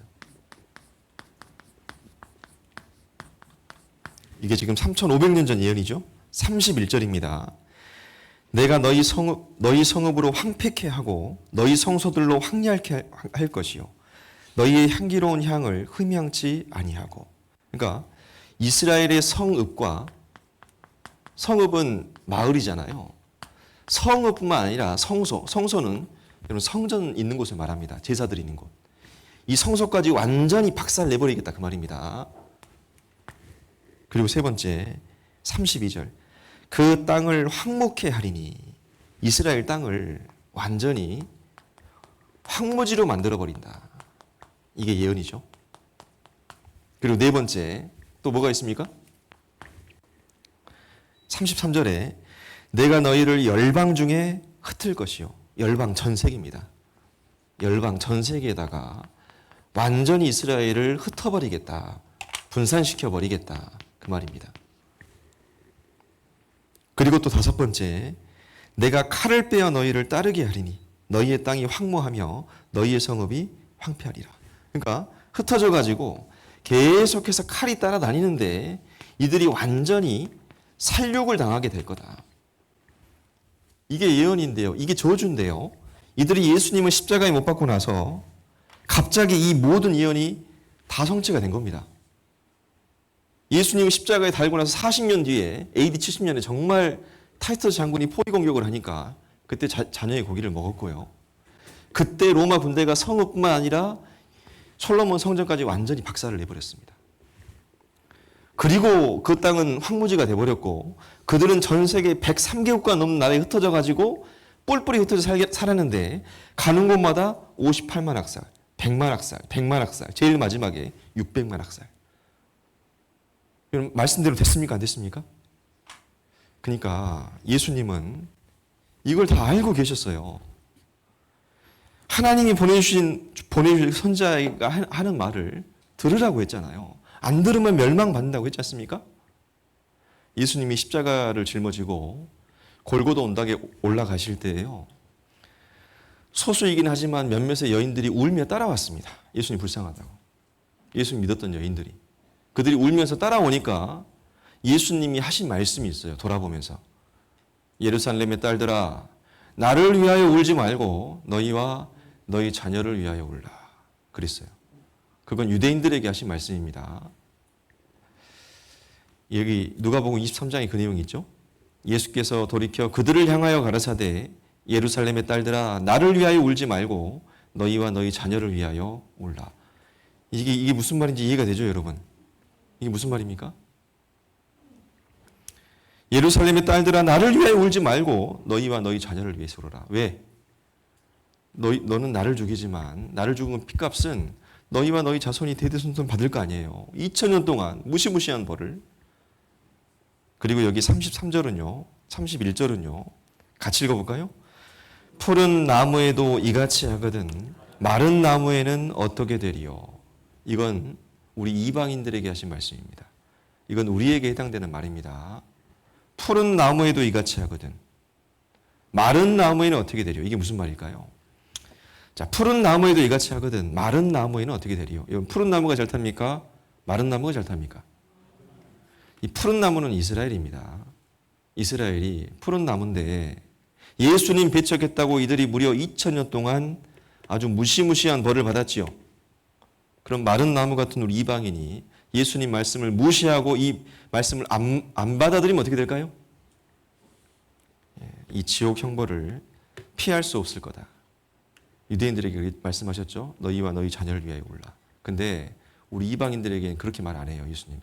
이게 지금 3,500년 전 예언이죠. 31절입니다. 내가 너희 성읍으로 황폐케 하고 너희 성소들로 황폐하게 할 것이요 너희의 향기로운 향을 흠향치 아니하고. 그러니까 이스라엘의 성읍과, 성읍은 마을이잖아요. 성읍뿐만 아니라 성소는 여러분 성전 있는 곳을 말합니다. 제사들 있는 곳. 이 성소까지 완전히 박살 내버리겠다 그 말입니다. 그리고 세 번째 32절, 그 땅을 황무케 하리니. 이스라엘 땅을 완전히 황무지로 만들어버린다. 이게 예언이죠. 그리고 네 번째 또 뭐가 있습니까? 33절에 내가 너희를 열방 중에 흩을 것이요. 열방 전 세계입니다. 열방 전 세계에다가 완전히 이스라엘을 흩어버리겠다. 분산시켜버리겠다. 그 말입니다. 그리고 또 다섯 번째, 내가 칼을 빼어 너희를 따르게 하리니 너희의 땅이 황무하며 너희의 성읍이 황폐하리라. 그러니까 흩어져 가지고 계속해서 칼이 따라다니는데 이들이 완전히 살육을 당하게 될 거다. 이게 예언인데요. 이게 저주인데요. 이들이 예수님을 십자가에 못 박고 나서 갑자기 이 모든 예언이 다 성취가 된 겁니다. 예수님을 십자가에 달고 나서 40년 뒤에 AD 70년에 정말 타이터스 장군이 포위 공격을 하니까 그때 자녀의 고기를 먹었고요. 그때 로마 군대가 성읍뿐만 아니라 솔로몬 성전까지 완전히 박살을 내버렸습니다. 그리고 그 땅은 황무지가 돼버렸고 그들은 전 세계 103개국가 넘는 나라에 흩어져 가지고 뿔뿔이 흩어져 살았는데 가는 곳마다 58만 학살, 100만 학살, 100만 학살, 제일 마지막에 600만 학살. 말씀대로 됐습니까? 안 됐습니까? 그러니까 예수님은 이걸 다 알고 계셨어요. 하나님이 보내주신 선자가 하는 말을 들으라고 했잖아요. 안 들으면 멸망받는다고 했지 않습니까? 예수님이 십자가를 짊어지고 골고다 언덕에 올라가실 때에요, 소수이긴 하지만 몇몇의 여인들이 울며 따라왔습니다. 예수님 불쌍하다고. 예수님 믿었던 여인들이. 그들이 울면서 따라오니까 예수님이 하신 말씀이 있어요. 돌아보면서. 예루살렘의 딸들아, 나를 위하여 울지 말고 너희와 너희 자녀를 위하여 울라. 그랬어요. 그건 유대인들에게 하신 말씀입니다. 여기 누가복음 23장에 그 내용이 있죠. 예수께서 돌이켜 그들을 향하여 가라사대 예루살렘의 딸들아, 나를 위하여 울지 말고 너희와 너희 자녀를 위하여 울라. 이게 무슨 말인지 이해가 되죠, 여러분? 이게 무슨 말입니까? 예루살렘의 딸들아, 나를 위하여 울지 말고 너희와 너희 자녀를 위해서 울어라. 왜? 너는 나를 죽이지만 나를 죽은 핏값은 너희와 너희 자손이 대대손손 받을 거 아니에요. 2000년 동안 무시무시한 벌을. 그리고 여기 33절은요, 31절은요, 같이 읽어볼까요? 푸른 나무에도 이같이 하거든 마른 나무에는 어떻게 되리요? 이건 우리 이방인들에게 하신 말씀입니다. 이건 우리에게 해당되는 말입니다. 푸른 나무에도 이같이 하거든 마른 나무에는 어떻게 되리요? 이게 무슨 말일까요? 자, 푸른 나무에도 이같이 하거든 마른 나무에는 어떻게 되리요? 이건 푸른 나무가 잘 탑니까? 마른 나무가 잘 탑니까? 이 푸른 나무는 이스라엘입니다. 이스라엘이 푸른 나무인데 예수님 배척했다고 이들이 무려 2000년 동안 아주 무시무시한 벌을 받았지요. 그럼 마른 나무 같은 우리 이방인이 예수님 말씀을 무시하고 이 말씀을 안 받아들이면 어떻게 될까요? 이 지옥 형벌을 피할 수 없을 거다. 유대인들에게 말씀하셨죠. 너희와 너희 자녀를 위하여 울라. 근데 우리 이방인들에게는 그렇게 말 안 해요. 예수님이.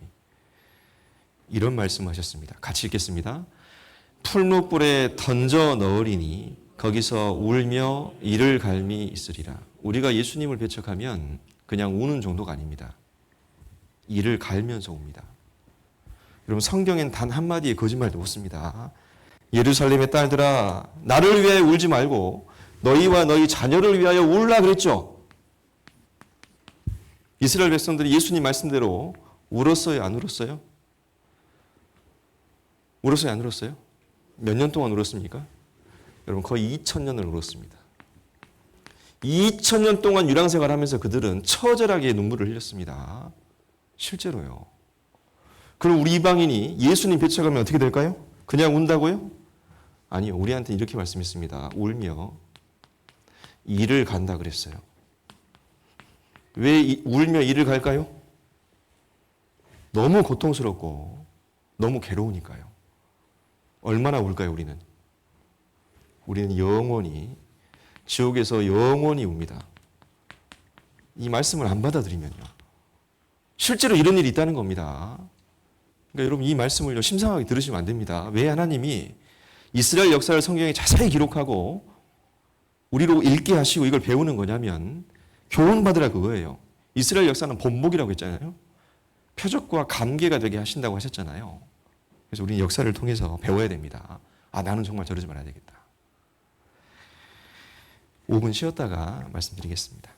이런 말씀하셨습니다. 같이 읽겠습니다. 풀무불에 던져 넣으리니 거기서 울며 이를 갈미 있으리라. 우리가 예수님을 배척하면 그냥 우는 정도가 아닙니다. 이를 갈면서 웁니다. 여러분 성경엔 단 한마디의 거짓말도 없습니다. 예루살렘의 딸들아 나를 위하여 울지 말고 너희와 너희 자녀를 위하여 울라 그랬죠. 이스라엘 백성들이 예수님 말씀대로 울었어요? 안 울었어요? 울었어요? 안 울었어요? 몇 년 동안 울었습니까? 여러분 거의 2000년을 울었습니다. 2000년 동안 유랑생활을 하면서 그들은 처절하게 눈물을 흘렸습니다. 실제로요. 그럼 우리 이방인이 예수님 배척하면 어떻게 될까요? 그냥 운다고요? 아니요. 우리한테 이렇게 말씀했습니다. 울며 이를 간다 그랬어요. 왜 울며 이를 갈까요? 너무 고통스럽고 너무 괴로우니까요. 얼마나 울까요, 우리는? 우리는 영원히 지옥에서 영원히 웁니다. 이 말씀을 안 받아들이면요. 실제로 이런 일이 있다는 겁니다. 그러니까 여러분 이 말씀을 심상하게 들으시면 안 됩니다. 왜 하나님이 이스라엘 역사를 성경에 자세히 기록하고 우리로 읽게 하시고 이걸 배우는 거냐면 교훈받으라 그거예요. 이스라엘 역사는 본보기라고 했잖아요. 표적과 감개가 되게 하신다고 하셨잖아요. 그래서 우리는 역사를 통해서 배워야 됩니다. 아, 나는 정말 저러지 말아야 되겠다. 5분 쉬었다가 말씀드리겠습니다.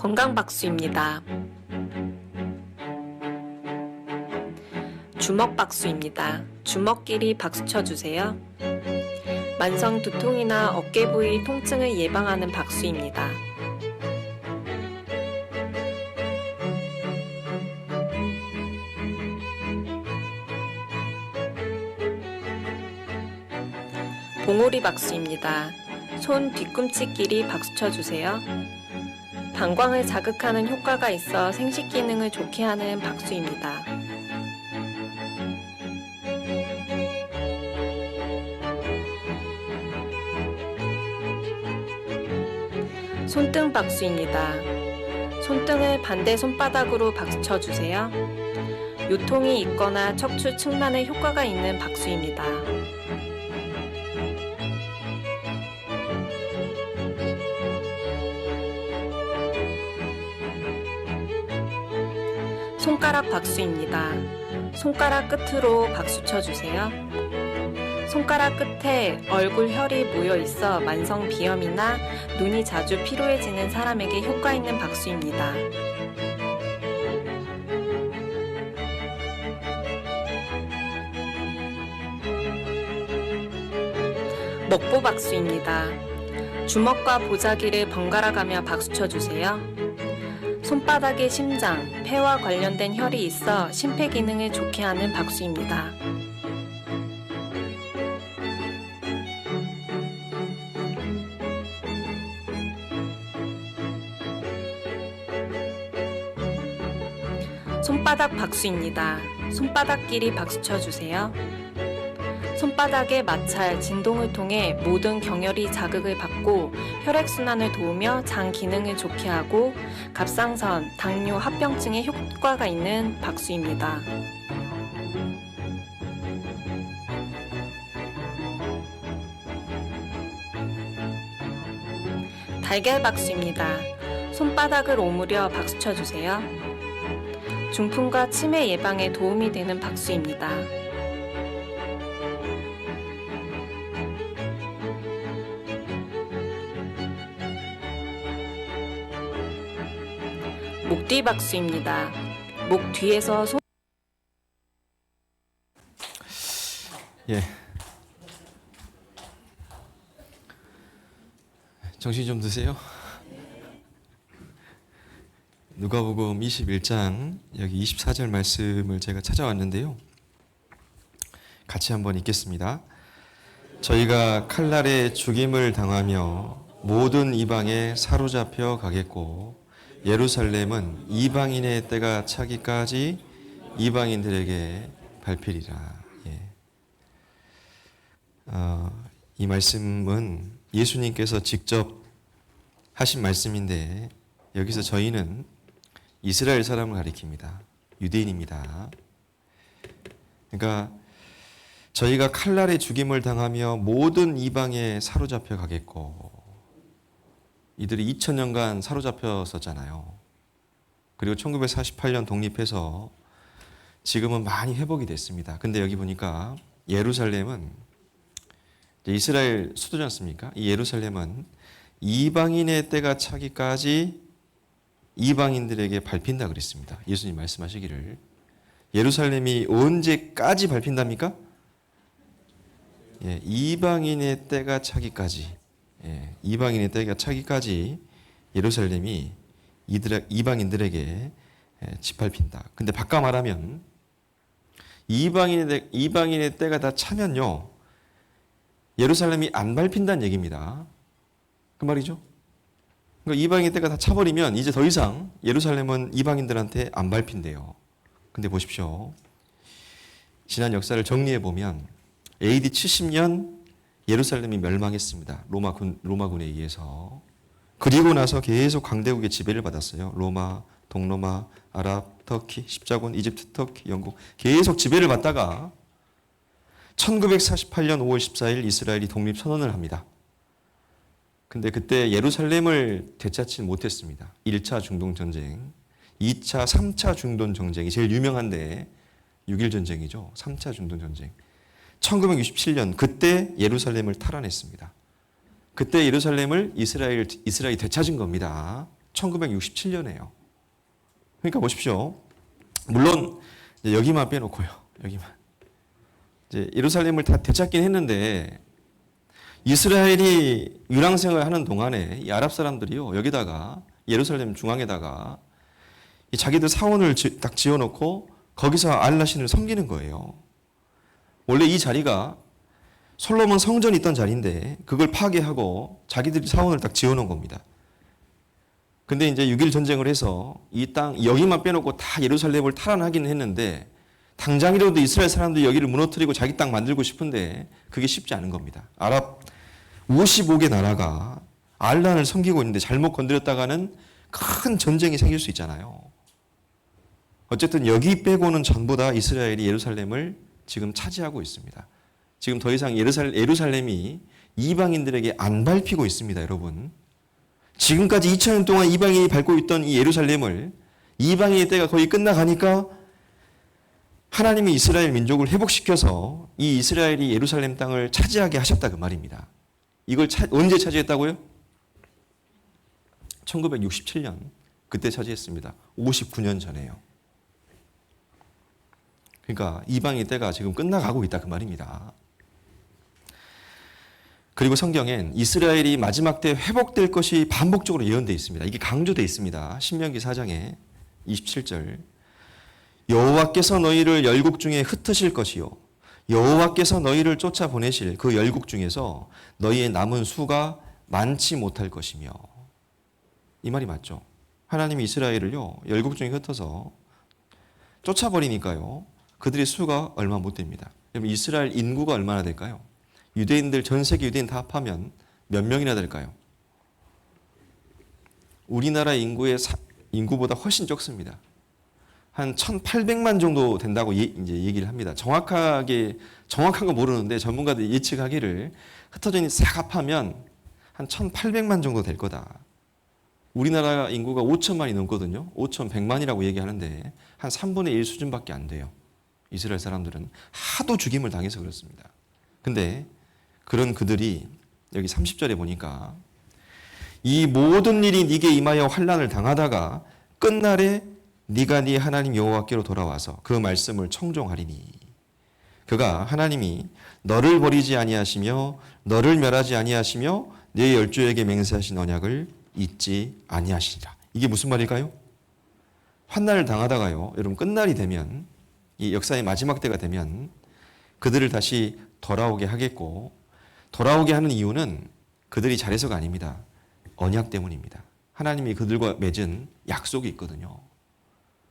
건강박수입니다. 주먹박수입니다. 주먹끼리 박수 쳐주세요. 만성 두통이나 어깨 부위 통증을 예방하는 박수입니다. 봉오리 박수입니다. 손 뒤꿈치끼리 박수 쳐주세요. 방광을 자극하는 효과가 있어 생식 기능을 좋게 하는 박수입니다. 손등 박수입니다. 손등을 반대 손바닥으로 박수 쳐주세요. 요통이 있거나 척추 측만에 효과가 있는 박수입니다. 손가락 박수입니다. 손가락 끝으로 박수 쳐주세요. 손가락 끝에 얼굴 혈이 모여 있어 만성 비염이나 눈이 자주 피로해지는 사람에게 효과 있는 박수입니다. 먹보 박수입니다. 주먹과 보자기를 번갈아 가며 박수 쳐주세요. 손바닥에 심장, 폐와 관련된 혈이 있어 심폐 기능을 좋게 하는 박수입니다. 손바닥 박수입니다. 손바닥끼리 박수 쳐주세요. 손바닥의 마찰, 진동을 통해 모든 경혈이 자극을 받고 혈액순환을 도우며 장 기능을 좋게 하고 갑상선, 당뇨, 합병증에 효과가 있는 박수입니다. 달걀 박수입니다. 손바닥을 오므려 박수 쳐주세요. 중풍과 치매 예방에 도움이 되는 박수입니다. 목 뒤 박수입니다. 목 뒤에서 손 예. 정신 좀 드세요. 누가복음 21장 여기 24절 말씀을 제가 찾아왔는데요. 같이 한번 읽겠습니다. 저희가 칼날에 죽임을 당하며 모든 이방에 사로잡혀 가겠고 예루살렘은 이방인의 때가 차기까지 이방인들에게 밟히리라. 예. 이 말씀은 예수님께서 직접 하신 말씀인데 여기서 저희는 이스라엘 사람을 가리킵니다. 유대인입니다. 그러니까 저희가 칼날에 죽임을 당하며 모든 이방에 사로잡혀 가겠고, 이들이 2000년간 사로잡혔었잖아요. 그리고 1948년 독립해서 지금은 많이 회복이 됐습니다. 근데 여기 보니까 예루살렘은 이스라엘 수도지 않습니까? 이 예루살렘은 이방인의 때가 차기까지 이방인들에게 밟힌다 그랬습니다. 예수님 말씀하시기를. 예루살렘이 언제까지 밟힌답니까? 예, 이방인의 때가 차기까지. 예, 이방인의 때가 차기까지 예루살렘이 이방인들에게 짓밟힌다. 근데 바꿔 말하면 이방인의 때가 다 차면요, 예루살렘이 안 밟힌다는 얘기입니다. 그 말이죠. 그러니까 이방인의 때가 다 차버리면 이제 더 이상 예루살렘은 이방인들한테 안 밟힌대요. 근데 보십시오. 지난 역사를 정리해 보면 AD 70년 예루살렘이 멸망했습니다. 로마군에 의해서. 그리고 나서 계속 강대국의 지배를 받았어요. 로마, 동로마, 아랍, 터키, 십자군, 이집트, 터키, 영국 계속 지배를 받다가 1948년 5월 14일 이스라엘이 독립 선언을 합니다. 근데 그때 예루살렘을 되찾지 못했습니다. 1차 중동전쟁, 2차, 3차 중동전쟁이 제일 유명한데 6.1 전쟁이죠. 3차 중동전쟁. 1967년 그때 예루살렘을 탈환했습니다. 그때 예루살렘을 이스라엘이 되찾은 겁니다. 1967년이에요. 그러니까 보십시오. 물론 이제 여기만 빼놓고요. 여기만. 이제 예루살렘을 다 되찾긴 했는데 이스라엘이 유랑생활 하는 동안에 이 아랍 사람들이요. 여기다가 예루살렘 중앙에다가 이 자기들 사원을 딱 지어놓고 거기서 알라신을 섬기는 거예요. 원래 이 자리가 솔로몬 성전이 있던 자리인데 그걸 파괴하고 자기들이 사원을 딱 지어놓은 겁니다. 근데 이제 6.1 전쟁을 해서 이 땅 여기만 빼놓고 다 예루살렘을 탈환하기는 했는데 당장이라도 이스라엘 사람들이 여기를 무너뜨리고 자기 땅 만들고 싶은데 그게 쉽지 않은 겁니다. 아랍 55개 나라가 알란을 섬기고 있는데 잘못 건드렸다가는 큰 전쟁이 생길 수 있잖아요. 어쨌든 여기 빼고는 전부 다 이스라엘이 예루살렘을 지금 차지하고 있습니다. 지금 더 이상 예루살렘이 이방인들에게 안 밟히고 있습니다, 여러분. 지금까지 2000년 동안 이방인이 밟고 있던 이 예루살렘을 이방인의 때가 거의 끝나가니까 하나님이 이스라엘 민족을 회복시켜서 이 이스라엘이 예루살렘 땅을 차지하게 하셨다 그 말입니다. 이걸 언제 차지했다고요? 1967년 그때 차지했습니다. 59년 전에요. 그러니까 이방인의 때가 지금 끝나가고 있다 그 말입니다. 그리고 성경엔 이스라엘이 마지막 때 회복될 것이 반복적으로 예언되어 있습니다. 이게 강조되어 있습니다. 신명기 4장에 27절. 여호와께서 너희를 열국 중에 흩으실 것이요 여호와께서 너희를 쫓아보내실 그 열국 중에서 너희의 남은 수가 많지 못할 것이며. 이 말이 맞죠. 하나님이 이스라엘을요 열국 중에 흩어서 쫓아버리니까요 그들의 수가 얼마 못 됩니다. 그럼 이스라엘 인구가 얼마나 될까요? 유대인들 전 세계 유대인 다 합하면 몇 명이나 될까요? 우리나라 인구보다 훨씬 적습니다. 한 1,800만 정도 된다고 이제 얘기를 합니다. 정확한 건 모르는데 전문가들이 예측하기를 흩어져 있는 싹 합하면 한 1,800만 정도 될 거다. 우리나라 인구가 5천만이 넘거든요. 5,100만이라고 얘기하는데 한 3분의 1 수준밖에 안 돼요. 이스라엘 사람들은 하도 죽임을 당해서 그렇습니다. 근데 그런 그들이 여기 30절에 보니까 이 모든 일이 네게 임하여 환난을 당하다가 끝날에 네가 네 하나님 여호와께로 돌아와서 그 말씀을 청종하리니 그가 하나님이 너를 버리지 아니하시며 너를 멸하지 아니하시며 네 열조에게 맹세하신 언약을 잊지 아니하시리라. 이게 무슨 말일까요? 환난을 당하다가요 여러분 끝날이 되면 이 역사의 마지막 때가 되면 그들을 다시 돌아오게 하겠고 돌아오게 하는 이유는 그들이 잘해서가 아닙니다. 언약 때문입니다. 하나님이 그들과 맺은 약속이 있거든요.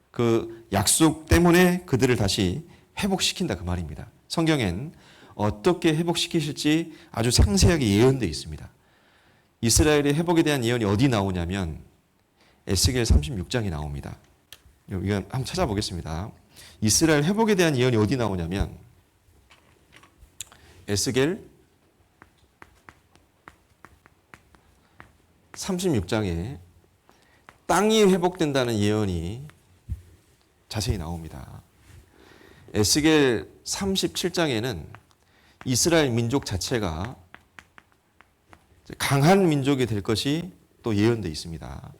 그 약속 때문에 그들을 다시 회복시킨다 그 말입니다. 성경엔 어떻게 회복시키실지 아주 상세하게 예언되어 있습니다. 이스라엘의 회복에 대한 예언이 어디 나오냐면 에스겔 36장에 나옵니다. 이거 한번 찾아보겠습니다. 이스라엘 회복에 대한 예언이 어디 나오냐면 에스겔 36장에 땅이 회복된다는 예언이 자세히 나옵니다. 에스겔 37장에는 이스라엘 민족 자체가 강한 민족이 될 것이 또 예언되어 있습니다.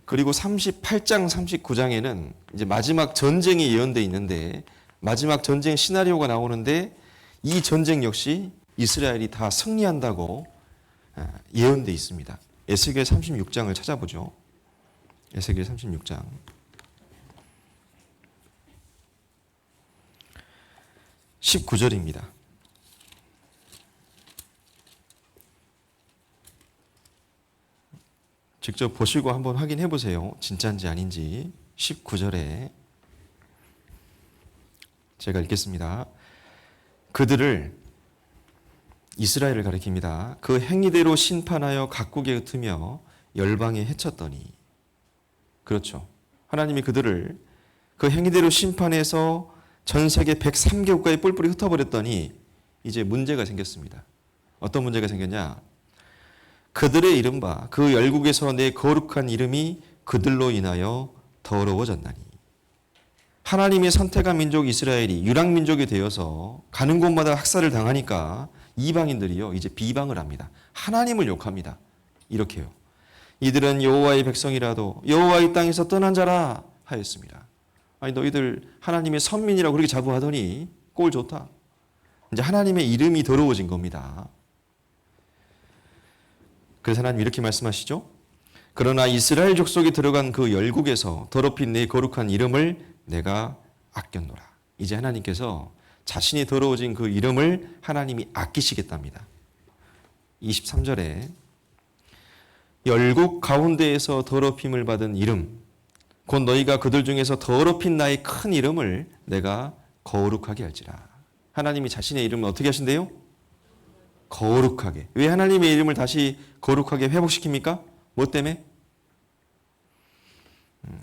그리고 38장, 39장에는 이제 마지막 전쟁이 예언되어 있는데 마지막 전쟁 시나리오가 나오는데 이 전쟁 역시 이스라엘이 다 승리한다고 예언되어 있습니다. 에스겔 36장을 찾아보죠. 에스겔 36장. 19절입니다. 직접 보시고 한번 확인해 보세요. 진짜인지 아닌지. 19절에 제가 읽겠습니다. 그들을 이스라엘을 가리킵니다. 그 행위대로 심판하여 각국에 흩으며 열방에 해쳤더니 그렇죠. 하나님이 그들을 그 행위대로 심판해서 전 세계 103개국가에 뿔뿔이 흩어버렸더니 이제 문제가 생겼습니다. 어떤 문제가 생겼냐? 그들의 이른바 그 열국에서 내 거룩한 이름이 그들로 인하여 더러워졌나니 하나님의 선택한 민족 이스라엘이 유랑민족이 되어서 가는 곳마다 학살을 당하니까 이방인들이요 이제 비방을 합니다. 하나님을 욕합니다. 이렇게요. 이들은 여호와의 백성이라도 여호와의 땅에서 떠난 자라 하였습니다. 아니 너희들 하나님의 선민이라고 그렇게 자부하더니 꼴 좋다. 이제 하나님의 이름이 더러워진 겁니다. 그래서 하나님 이렇게 말씀하시죠. 그러나 이스라엘 족속이 들어간 그 열국에서 더럽힌 내 거룩한 이름을 내가 아꼈노라. 이제 하나님께서 자신이 더러워진 그 이름을 하나님이 아끼시겠답니다. 23절에 열국 가운데에서 더럽힘을 받은 이름 곧 너희가 그들 중에서 더럽힌 나의 큰 이름을 내가 거룩하게 할지라. 하나님이 자신의 이름을 어떻게 하신대요? 거룩하게. 왜 하나님의 이름을 다시 거룩하게 회복시킵니까? 뭐 때문에?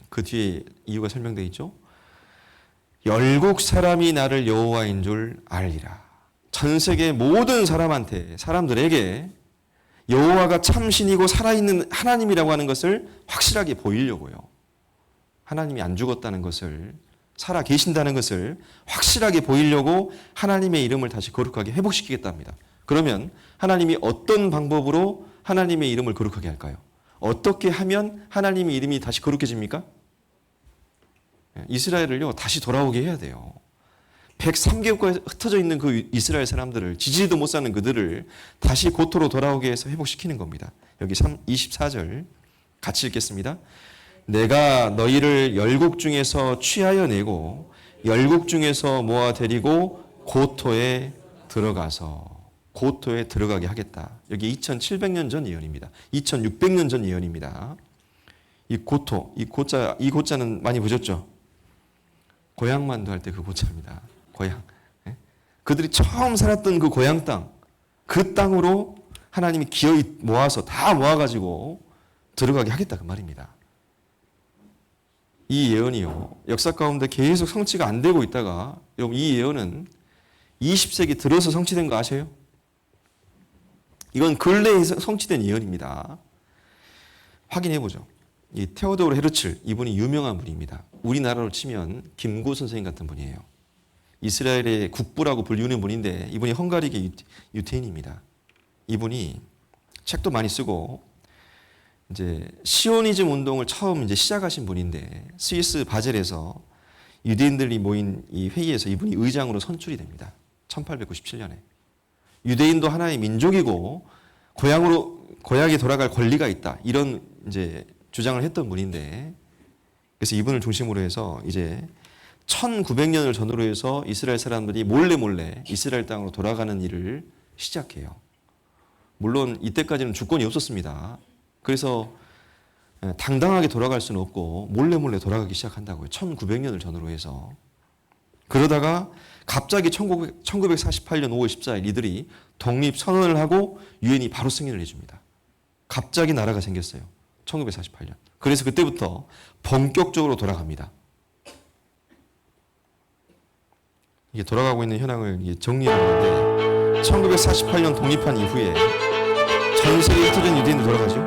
그 뒤에 이유가 설명되어 있죠. 열국 사람이 나를 여호와인 줄 알리라. 전 세계 모든 사람들에게 여호와가 참신이고 살아있는 하나님이라고 하는 것을 확실하게 보이려고요. 하나님이 안 죽었다는 것을, 살아 계신다는 것을 확실하게 보이려고 하나님의 이름을 다시 거룩하게 회복시키겠답니다. 그러면 하나님이 어떤 방법으로 하나님의 이름을 거룩하게 할까요? 어떻게 하면 하나님의 이름이 다시 거룩해집니까? 이스라엘을요 다시 돌아오게 해야 돼요. 103개국가에 흩어져 있는 그 이스라엘 사람들을, 지지도 못 사는 그들을 다시 고토로 돌아오게 해서 회복시키는 겁니다. 여기 24절 같이 읽겠습니다. 내가 너희를 열국 중에서 취하여 내고 열국 중에서 모아 데리고 고토에 들어가게 하겠다. 여기 2700년 전 예언입니다. 2600년 전 예언입니다. 이 고토, 이 고자는 많이 보셨죠? 고향만두 할 때 그 고자입니다. 고향. 그들이 처음 살았던 그 고향 땅, 그 땅으로 하나님이 기어이 모아서 다 모아가지고 들어가게 하겠다 그 말입니다. 이 예언이요 역사 가운데 계속 성취가 안 되고 있다가 여러분 이 예언은 20세기 들어서 성취된 거 아세요? 이건 근래에 성취된 예언입니다. 확인해보죠. 이 테오도르 헤르츠 이분이 유명한 분입니다. 우리나라로 치면 김구 선생님 같은 분이에요. 이스라엘의 국부라고 불리우는 분인데 이분이 헝가리계 유태인입니다. 이분이 책도 많이 쓰고 이제 시오니즘 운동을 처음 이제 시작하신 분인데 스위스 바젤에서 유대인들이 모인 이 회의에서 이분이 의장으로 선출이 됩니다. 1897년에. 유대인도 하나의 민족이고 고향에 돌아갈 권리가 있다. 이런 이제 주장을 했던 분인데 그래서 이분을 중심으로 해서 이제 1900년을 전후로 해서 이스라엘 사람들이 몰래 이스라엘 땅으로 돌아가는 일을 시작해요. 물론 이때까지는 주권이 없었습니다. 그래서 당당하게 돌아갈 수는 없고 몰래 돌아가기 시작한다고요. 1900년을 전후로 해서. 그러다가 갑자기 1948년 5월 14일 이들이 독립선언을 하고 유엔이 바로 승인을 해줍니다. 갑자기 나라가 생겼어요. 1948년. 그래서 그때부터 본격적으로 돌아갑니다. 이게 돌아가고 있는 현황을 정리하는데 1948년 독립한 이후에 전 세계에 흩어진 유대인들 돌아가죠.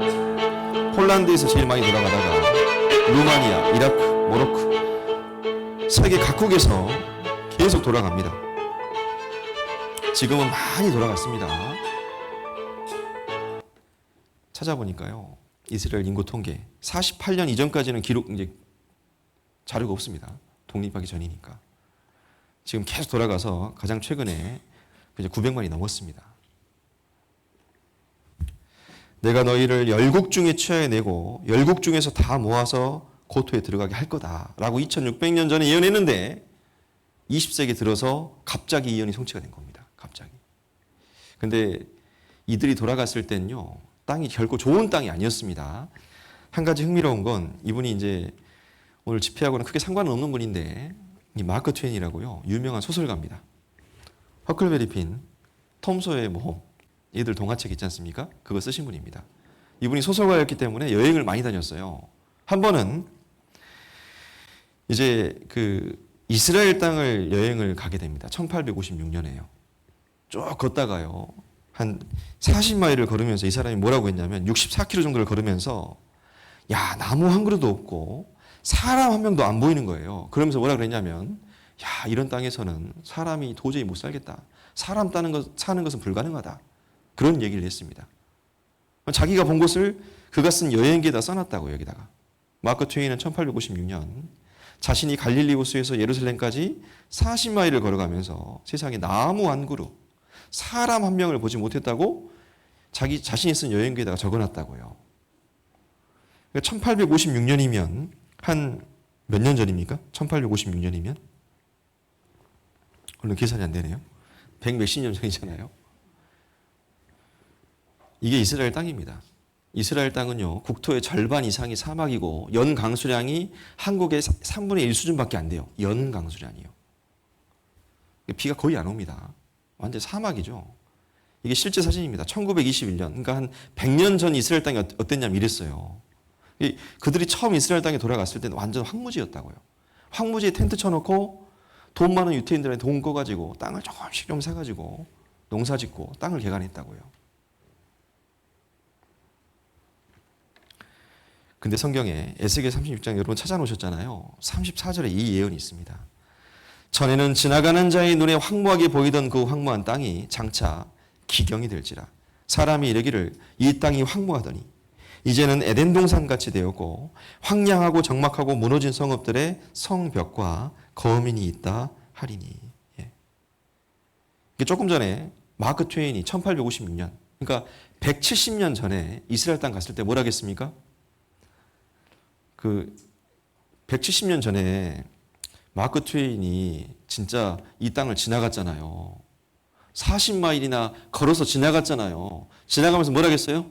폴란드에서 제일 많이 돌아가다가 루마니아, 이라크, 모로코 세계 각국에서 계속 돌아갑니다. 지금은 많이 돌아갔습니다. 찾아보니까요. 이스라엘 인구 통계 48년 이전까지는 자료가 없습니다. 독립하기 전이니까. 지금 계속 돌아가서 가장 최근에 900만이 넘었습니다. 내가 너희를 열국 중에 취하여내고 열국 중에서 다 모아서 고토에 들어가게 할 거다라고 2600년 전에 예언했는데 20세기 들어서 갑자기 이 예언이 성취가 된 겁니다. 갑자기. 근데 이들이 돌아갔을 때는요. 땅이 결코 좋은 땅이 아니었습니다. 한 가지 흥미로운 건 이분이 이제 오늘 집회하고는 크게 상관은 없는 분인데 이 마크 트웨인이라고요. 유명한 소설가입니다. 허클베리 핀, 톰 소여의 모험, 얘들 동화책 있지 않습니까? 그거 쓰신 분입니다. 이분이 소설가였기 때문에 여행을 많이 다녔어요. 한 번은 이제 그 이스라엘 땅을 여행을 가게 됩니다. 1856년에요. 쭉 걷다가요. 한 40마일을 걸으면서 이 사람이 뭐라고 했냐면 64km 정도를 걸으면서 야, 나무 한 그루도 없고 사람 한 명도 안 보이는 거예요. 그러면서 뭐라 그랬냐면 야, 이런 땅에서는 사람이 도저히 못 살겠다. 사람 사는 것은 불가능하다. 그런 얘기를 했습니다. 자기가 본 곳을 그가 쓴 여행기에다 써놨다고 여기다가. 마크 트웨인은 1856년 자신이 갈릴리 호수에서 예루살렘까지 40마일을 걸어가면서 세상에 나무 한 그루, 사람 한 명을 보지 못했다고 자기 자신이 쓴 여행기에다가 적어놨다고요. 1856년이면 한 몇 년 전입니까? 1856년이면? 물론 계산이 안 되네요. 100몇십 년 전이잖아요. 이게 이스라엘 땅입니다. 이스라엘 땅은요, 국토의 절반 이상이 사막이고 연 강수량이 한국의 3분의 1 수준밖에 안 돼요. 연 강수량이요. 비가 거의 안 옵니다. 완전 사막이죠. 이게 실제 사진입니다. 1921년, 그러니까 한 100년 전 이스라엘 땅이 어땠냐면 이랬어요. 그들이 처음 이스라엘 땅에 돌아갔을 때는 완전 황무지였다고요. 황무지에 텐트 쳐놓고 돈 많은 유태인들한테 돈 꺼가지고 땅을 조금씩 좀 사가지고 농사 짓고 땅을 개간했다고요. 근데 성경에 에스겔 36장 여러분 찾아놓으셨잖아요. 34절에 이 예언이 있습니다. 전에는 지나가는 자의 눈에 황무하게 보이던 그 황무한 땅이 장차 기경이 될지라. 사람이 이르기를 이 땅이 황무하더니 이제는 에덴 동산같이 되었고 황량하고 적막하고 무너진 성읍들의 성벽과 거민이 있다 하리니. 예. 조금 전에 마크 트웨인이 1856년, 그러니까 170년 전에 이스라엘 땅 갔을 때 뭐라 했습니까? 170년 전에 마크 트웨인이 진짜 이 땅을 지나갔잖아요. 40마일이나 걸어서 지나갔잖아요. 지나가면서 뭐라 했어요?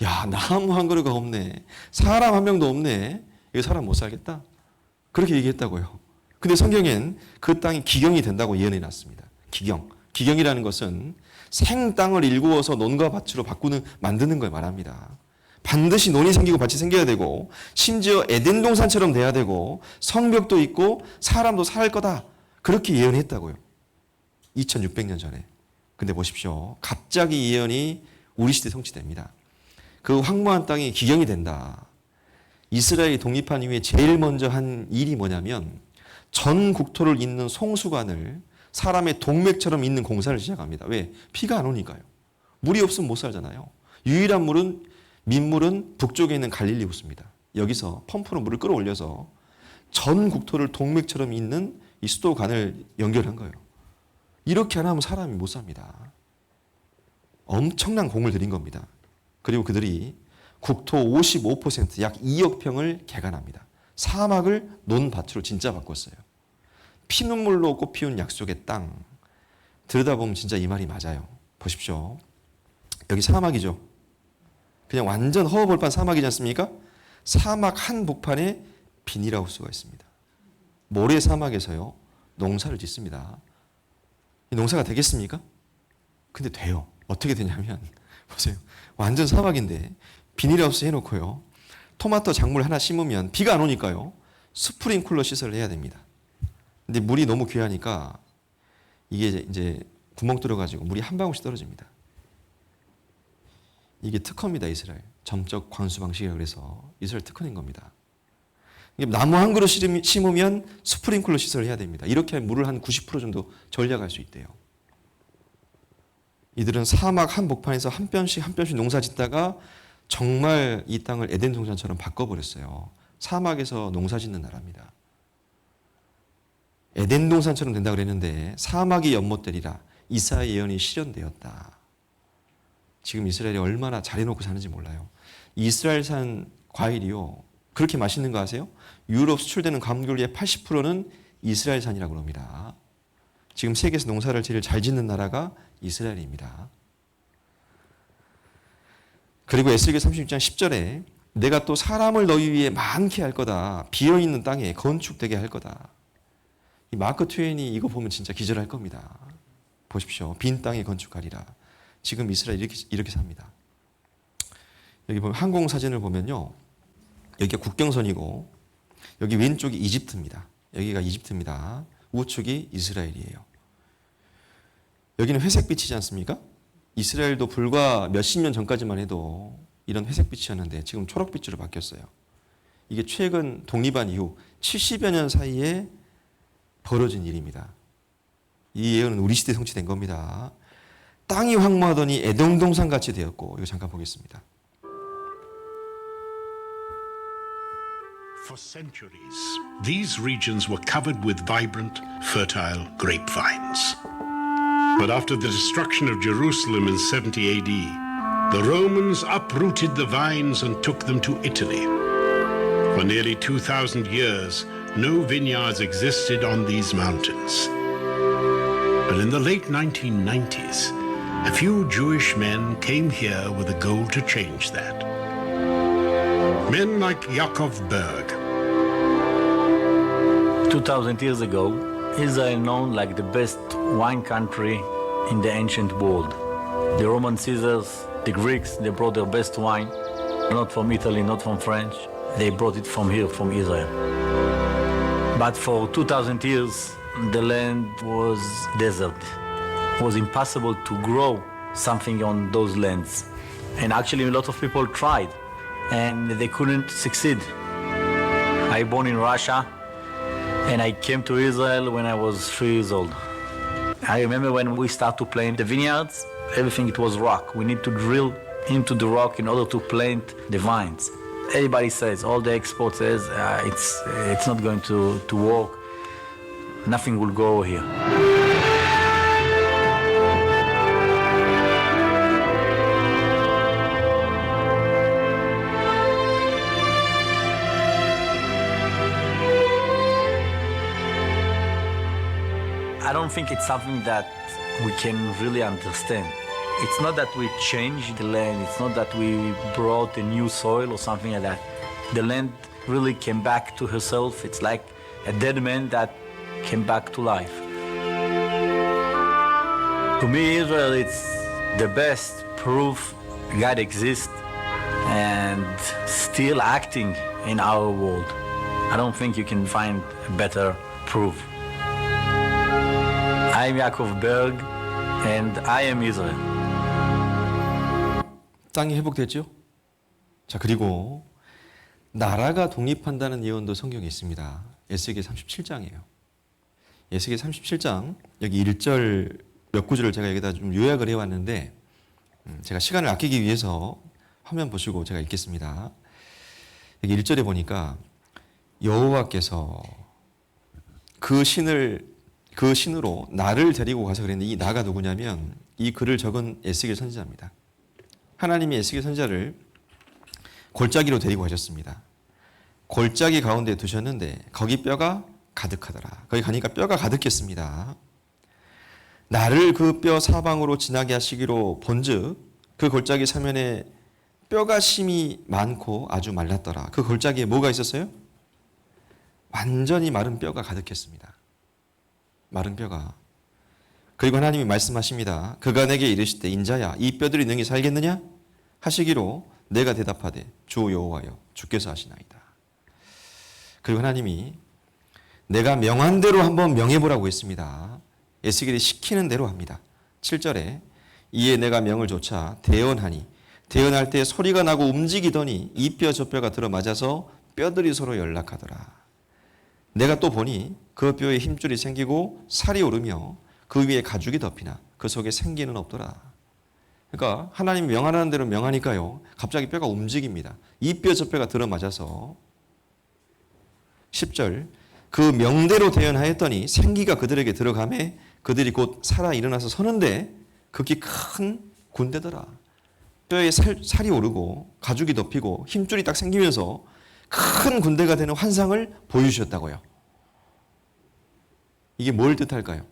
야, 나무 한 그루가 없네. 사람 한 명도 없네. 이거 사람 못 살겠다. 그렇게 얘기했다고요. 근데 성경엔 그 땅이 기경이 된다고 예언해 놨습니다. 기경. 기경이라는 것은 생 땅을 일구어서 논과 밭으로 만드는 걸 말합니다. 반드시 논이 생기고 밭이 생겨야 되고 심지어 에덴 동산처럼 돼야 되고 성벽도 있고 사람도 살 거다. 그렇게 예언했다고요. 2600년 전에. 근데 보십시오. 갑자기 예언이 우리 시대에 성취됩니다. 그 황무한 땅이 기경이 된다. 이스라엘이 독립한 이후에 제일 먼저 한 일이 뭐냐면 전 국토를 잇는 송수관을 사람의 동맥처럼 잇는 공사를 시작합니다. 왜? 비가 안 오니까요. 물이 없으면 못 살잖아요. 유일한 민물은 북쪽에 있는 갈릴리 호수입니다. 여기서 펌프로 물을 끌어올려서 전 국토를 동맥처럼 잇는 이 수도관을 연결한 거예요. 이렇게 안 하면 사람이 못 삽니다. 엄청난 공을 들인 겁니다. 그리고 그들이 국토 55%, 약 2억 평을 개간합니다. 사막을 논밭으로 진짜 바꿨어요. 피눈물로 꽃피운 약속의 땅. 들여다보면 진짜 이 말이 맞아요. 보십시오. 여기 사막이죠. 그냥 완전 허허벌판 사막이지 않습니까? 사막 한복판에 비닐하우스가 있습니다. 모래 사막에서요, 농사를 짓습니다. 이 농사가 되겠습니까? 근데 돼요. 어떻게 되냐면, 보세요. 완전 사막인데, 비닐하우스 해놓고요, 토마토 작물 하나 심으면 비가 안 오니까요, 스프링클러 시설을 해야 됩니다. 근데 물이 너무 귀하니까, 이게 이제 구멍 뚫어가지고 물이 한 방울씩 떨어집니다. 이게 특허입니다, 이스라엘. 점적 관수 방식이라고 해서 이스라엘 특허낸 겁니다. 나무 한 그루 심으면 스프링클러 시설을 해야 됩니다. 이렇게 하면 물을 한 90% 정도 절약할 수 있대요. 이들은 사막 한복판에서 한 편씩 농사 짓다가 정말 이 땅을 에덴 동산처럼 바꿔버렸어요. 사막에서 농사 짓는 나라입니다. 에덴 동산처럼 된다 그랬는데 사막이 연못되리라. 이사야 예언이 실현되었다. 지금 이스라엘이 얼마나 잘해놓고 사는지 몰라요. 이스라엘산 과일이요, 그렇게 맛있는 거 아세요? 유럽 수출되는 감귤의 80%는 이스라엘산이라고 합니다. 지금 세계에서 농사를 제일 잘 짓는 나라가 이스라엘입니다. 그리고 에스겔 36장 10절에 내가 또 사람을 너희 위에 많게 할 거다. 비어있는 땅에 건축되게 할 거다. 이 마크 트웨인이 이거 보면 진짜 기절할 겁니다. 보십시오. 빈 땅에 건축하리라. 지금 이스라엘 이렇게 삽니다. 여기 보면 항공 사진을 보면요, 여기가 국경선이고 여기 왼쪽이 이집트입니다. 여기가 이집트입니다. 우측이 이스라엘이에요. 여기는 회색빛이지 않습니까? 이스라엘도 불과 몇십 년 전까지만 해도 이런 회색빛이었는데 지금 초록빛으로 바뀌었어요. 이게 최근 독립한 이후 70여 년 사이에 벌어진 일입니다. 이 예언은 우리 시대에 성취된 겁니다. 땅이 황무하더니 에덴 동산 같이 되었고, 이거 잠깐 보겠습니다. For centuries, these regions were covered with vibrant, fertile grapevines. But after the destruction of Jerusalem in 70 AD, the Romans uprooted the vines and took them to Italy. For nearly 2,000 years, no vineyards existed on these mountains. But in the late 1990s, a few Jewish men came here with a goal to change that. Men like Yaakov Berg. 2,000 years ago, Israel known like the best wine country in the ancient world. The Roman Caesars, the Greeks, they brought their best wine, not from Italy, not from French. They brought it from here, from Israel. But for 2,000 years, the land was desert. It was impossible to grow something on those lands. And actually a lot of people tried, and they couldn't succeed. I born in Russia, and I came to Israel when I was 3 years old. I remember when we started to plant the vineyards, everything it was rock. We need to drill into the rock in order to plant the vines. Everybody says, all the experts says, it's not going to work. Nothing will grow here. I don't think it's something that we can really understand. It's not that we changed the land, it's not that we brought a new soil or something like that. The land really came back to herself. It's like a dead man that came back to life. To me, Israel, it's the best proof God exists and still acting in our world. I don't think you can find a better proof. I'm Yaakov Berg, and I am Israel. 땅이 회복됐죠? 자, 그리고 나라가 독립한다는 예언도 성경에 있습니다. 에스겔 37장이에요. 에스겔 37장 여기 1절 몇 구절을 제가 여기다 좀 요약을 해왔는데 제가 시간을 아끼기 위해서 화면 보시고 제가 읽겠습니다. 여기 1절에 보니까 여호와께서 그 신으로 나를 데리고 가서 그랬는데 이 나가 누구냐면 이 글을 적은 에스겔 선지자입니다. 하나님이 에스겔 선지자를 골짜기로 데리고 가셨습니다. 골짜기 가운데 두셨는데 거기 뼈가 가득하더라. 거기 가니까 뼈가 가득했습니다. 나를 그 뼈 사방으로 지나게 하시기로 본즉 그 골짜기 사면에 뼈가 심이 많고 아주 말랐더라. 그 골짜기에 뭐가 있었어요? 완전히 마른 뼈가 가득했습니다. 마른 뼈가. 그리고 하나님이 말씀하십니다. 그가 내게 이르시되 인자야 이 뼈들이 능히 살겠느냐 하시기로 내가 대답하되 주 여호와여 주께서 하시나이다. 그리고 하나님이 내가 명한 대로 한번 명해보라고 했습니다. 에스겔이 시키는 대로 합니다. 7절에 이에 내가 명을 조차 대언하니 대언할 때 소리가 나고 움직이더니 이 뼈 저 뼈가 들어맞아서 뼈들이 서로 연락하더라. 내가 또 보니 그 뼈에 힘줄이 생기고 살이 오르며 그 위에 가죽이 덮이나 그 속에 생기는 없더라. 그러니까 하나님이 명하라는 대로 명하니까요. 갑자기 뼈가 움직입니다. 이 뼈 저 뼈가 들어맞아서 10절 그 명대로 대언하였더니 생기가 그들에게 들어가매 그들이 곧 살아 일어나서 서는데 극히 큰 군대더라. 뼈에 살이 오르고 가죽이 덮이고 힘줄이 딱 생기면서 큰 군대가 되는 환상을 보여주셨다고요. 이게 뭘 뜻할까요?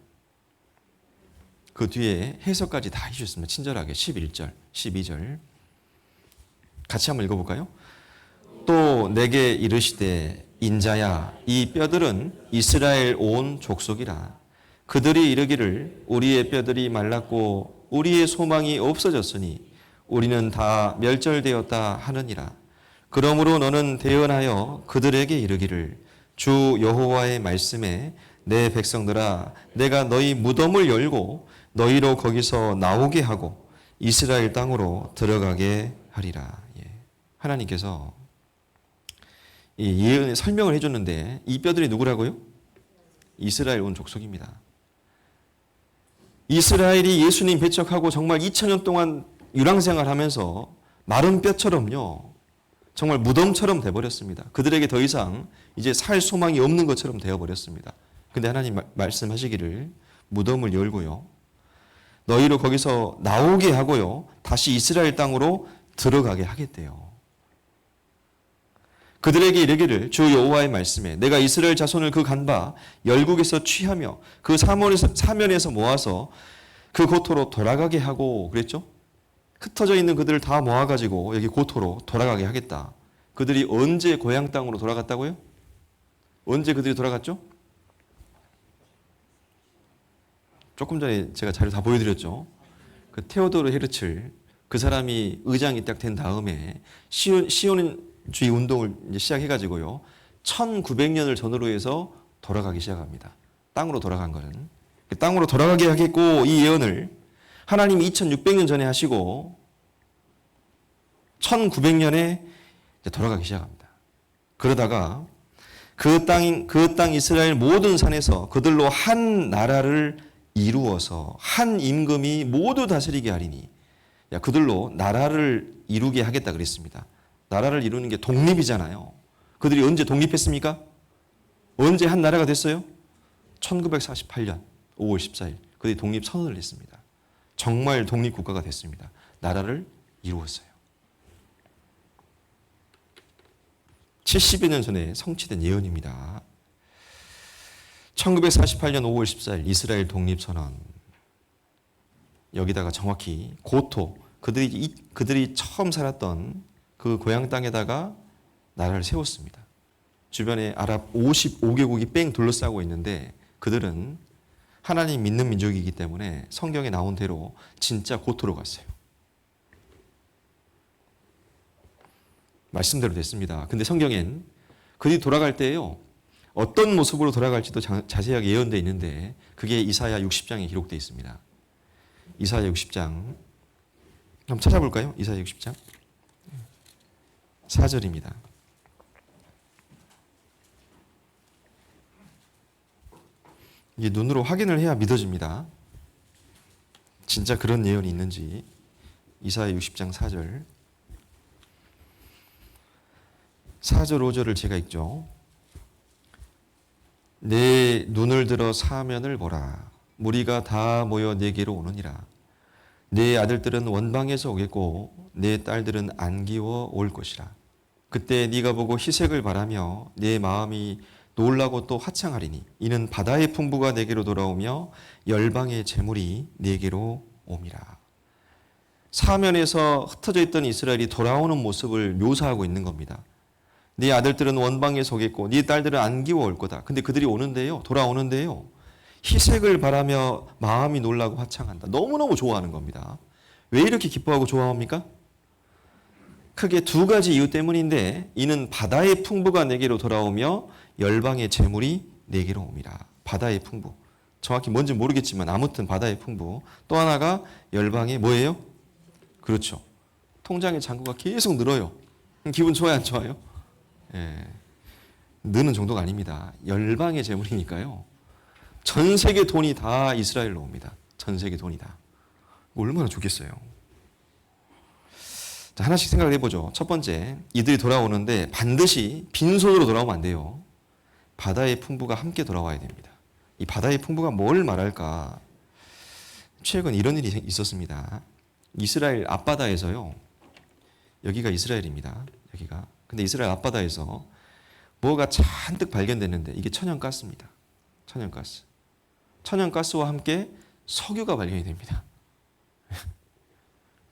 그 뒤에 해석까지 다 해주셨습니다. 친절하게 11절, 12절 같이 한번 읽어볼까요? 또 내게 이르시되 인자야 이 뼈들은 이스라엘 온 족속이라. 그들이 이르기를 우리의 뼈들이 말랐고 우리의 소망이 없어졌으니 우리는 다 멸절되었다 하느니라. 그러므로 너는 대언하여 그들에게 이르기를 주 여호와의 말씀에 내 백성들아 내가 너희 무덤을 열고 너희로 거기서 나오게 하고 이스라엘 땅으로 들어가게 하리라. 하나님께서 이 예언의 설명을 해줬는데 이 뼈들이 누구라고요? 이스라엘 온 족속입니다. 이스라엘이 예수님 배척하고 정말 2000년 동안 유랑생활하면서 마른 뼈처럼요 정말 무덤처럼 돼버렸습니다. 그들에게 더 이상 이제 살 소망이 없는 것처럼 되어버렸습니다. 근데 하나님 말씀하시기를 무덤을 열고요. 너희를 거기서 나오게 하고요. 다시 이스라엘 땅으로 들어가게 하겠대요. 그들에게 이르기를 주 여호와의 말씀에 내가 이스라엘 자손을 그 간바 열국에서 취하며 그 사면에서 모아서 그 고토로 돌아가게 하고 그랬죠. 흩어져 있는 그들을 다 모아가지고 여기 고토로 돌아가게 하겠다. 그들이 언제 고향 땅으로 돌아갔다고요? 언제 그들이 돌아갔죠? 조금 전에 제가 자료 다 보여드렸죠. 그 테오도르 헤르츠 그 사람이 의장이 딱 된 다음에 시온주의 운동을 이제 시작해가지고요. 1900년을 전후로 해서 돌아가기 시작합니다. 땅으로 돌아간 거는. 땅으로 돌아가게 하겠고 이 예언을 하나님이 2600년 전에 하시고 1900년에 돌아가기 시작합니다. 그러다가 그 땅 이스라엘 모든 산에서 그들로 한 나라를 이루어서 한 임금이 모두 다스리게 하리니 그들로 나라를 이루게 하겠다 그랬습니다. 나라를 이루는 게 독립이잖아요. 그들이 언제 독립했습니까? 언제 한 나라가 됐어요? 1948년 5월 14일 그들이 독립 선언을 했습니다. 정말 독립국가가 됐습니다. 나라를 이루었어요. 70여 년 전에 성취된 예언입니다. 1948년 5월 14일 이스라엘 독립선언. 여기다가 정확히 고토, 그들이 처음 살았던 그 고향 땅에다가 나라를 세웠습니다. 주변에 아랍 55개국이 뺑 둘러싸고 있는데 그들은 하나님 믿는 민족이기 때문에 성경에 나온 대로 진짜 고토로 갔어요. 말씀대로 됐습니다. 근데 성경엔 그들이 돌아갈 때에요. 어떤 모습으로 돌아갈지도 자세하게 예언되어 있는데 그게 이사야 60장에 기록되어 있습니다. 이사야 60장 한번 찾아볼까요? 이사야 60장 4절입니다. 이게 눈으로 확인을 해야 믿어집니다. 진짜 그런 예언이 있는지. 이사야 60장 4절 4절 5절을 제가 읽죠. 내 눈을 들어 사면을 보라. 무리가 다 모여 내게로 오느니라. 내 아들들은 원방에서 오겠고 내 딸들은 안기워 올 것이라. 그때 네가 보고 희색을 바라며 내 마음이 놀라고 또 화창하리니 이는 바다의 풍부가 내게로 돌아오며 열방의 재물이 내게로 옴이라. 사면에서 흩어져 있던 이스라엘이 돌아오는 모습을 묘사하고 있는 겁니다. 네 아들들은 원방에 서겠고 네 딸들은 안기워 올 거다. 근데 그들이 오는데요. 돌아오는데요. 희색을 바라며 마음이 놀라고 화창한다. 너무너무 좋아하는 겁니다. 왜 이렇게 기뻐하고 좋아합니까? 크게 두 가지 이유 때문인데 이는 바다의 풍부가 내게로 돌아오며 열방의 재물이 내게로 옵니다. 바다의 풍부. 정확히 뭔지 모르겠지만 아무튼 바다의 풍부. 또 하나가 열방의 뭐예요? 그렇죠. 통장의 잔고가 계속 늘어요. 기분 좋아요, 안 좋아요? 예. 느는 정도가 아닙니다. 열방의 재물이니까요. 전 세계 돈이 다 이스라엘로 옵니다. 전 세계 돈이 다. 얼마나 좋겠어요. 자, 하나씩 생각을 해보죠. 첫 번째, 이들이 돌아오는데 반드시 빈손으로 돌아오면 안 돼요. 바다의 풍부가 함께 돌아와야 됩니다. 이 바다의 풍부가 뭘 말할까? 최근 이런 일이 있었습니다. 이스라엘 앞바다에서요. 여기가 이스라엘입니다. 여기가. 근데 이스라엘 앞바다에서 뭐가 잔뜩 발견됐는데 이게 천연가스입니다. 천연가스. 천연가스와 함께 석유가 발견이 됩니다.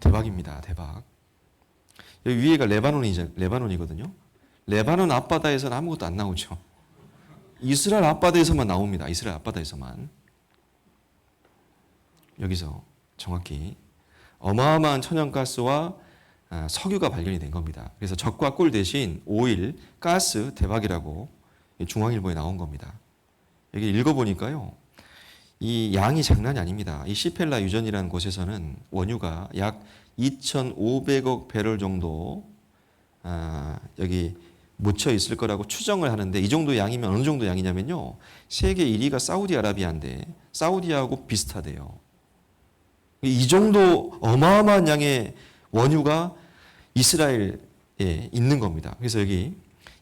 대박입니다. 대박. 여기 위에가 레바논이거든요. 레바논 앞바다에서는 아무것도 안 나오죠. 이스라엘 앞바다에서만 나옵니다. 이스라엘 앞바다에서만. 여기서 정확히 어마어마한 천연가스와 석유가 발견이 된 겁니다. 그래서 적과 꿀 대신 오일, 가스, 대박이라고 중앙일보에 나온 겁니다. 여기 읽어보니까요. 이 양이 장난이 아닙니다. 이 시펠라 유전이라는 곳에서는 원유가 약 2,500억 배럴 정도 여기 묻혀 있을 거라고 추정을 하는데 이 정도 양이면 어느 정도 양이냐면요. 세계 1위가 사우디아라비아인데 사우디하고 비슷하대요. 이 정도 어마어마한 양의 원유가 이스라엘에 있는 겁니다. 그래서 여기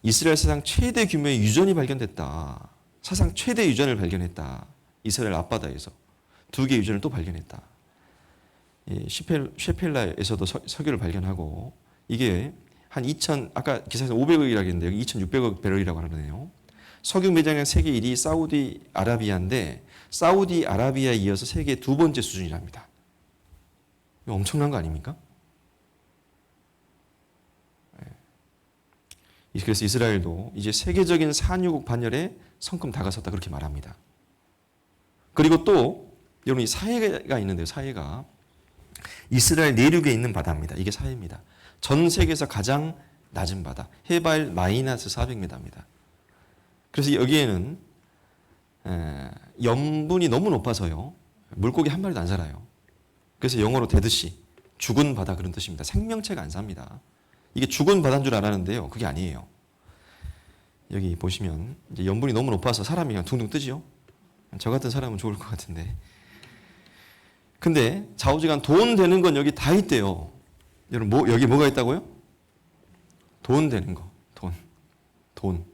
이스라엘 사상 최대 규모의 유전이 발견됐다. 사상 최대 유전을 발견했다. 이스라엘 앞바다에서 2개의 유전을 또 발견했다. 셰펠라에서도 석유를 발견하고 이게 한 2,000 아까 기사에서 500억이라고 했는데 여기 2,600억 배럴이라고 하네요. 석유 매장량 세계 1위 사우디아라비아인데 사우디아라비아에 이어서 세계 2번째 수준이랍니다. 이거 엄청난 거 아닙니까? 그래서 이스라엘도 이제 세계적인 산유국 반열에 성큼 다가섰다 그렇게 말합니다. 그리고 또 여러분 이 사해가 있는데요. 사해가 이스라엘 내륙에 있는 바다입니다. 이게 사해입니다. 전 세계에서 가장 낮은 바다. 해발 마이너스 400m입니다. 그래서 여기에는 염분이 너무 높아서요. 물고기 한 마리도 안 살아요. 그래서 영어로 데드시, 죽은 바다 그런 뜻입니다. 생명체가 안 삽니다. 이게 죽은 바다인 줄 알았는데요. 그게 아니에요. 여기 보시면 이제 염분이 너무 높아서 사람이 그냥 둥둥 뜨지요. 저 같은 사람은 좋을 것 같은데. 근데 좌우지간 돈 되는 건 여기 다 있대요. 여러분 여기 뭐가 있다고요? 돈 되는 거. 돈.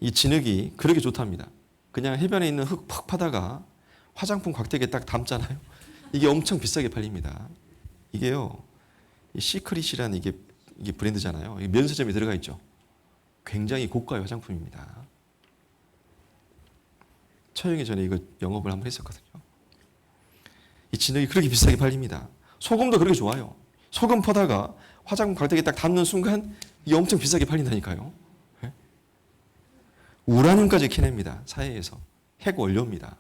이 진흙이 그렇게 좋답니다. 그냥 해변에 있는 흙 팍 파다가 화장품 곽대기에 딱 담잖아요. 이게 엄청 비싸게 팔립니다. 이게요. 이 시크릿이라는 이게 브랜드잖아요. 면세점에 들어가 있죠. 굉장히 고가의 화장품입니다. 처형이 전에 이거 영업을 한번 했었거든요. 이 진흙이 그렇게 비싸게 팔립니다. 소금도 그렇게 좋아요. 소금 퍼다가 화장품 곽대기에 딱 담는 순간 이게 엄청 비싸게 팔린다니까요. 네? 우라늄까지 캐냅니다. 사해에서. 핵 원료입니다.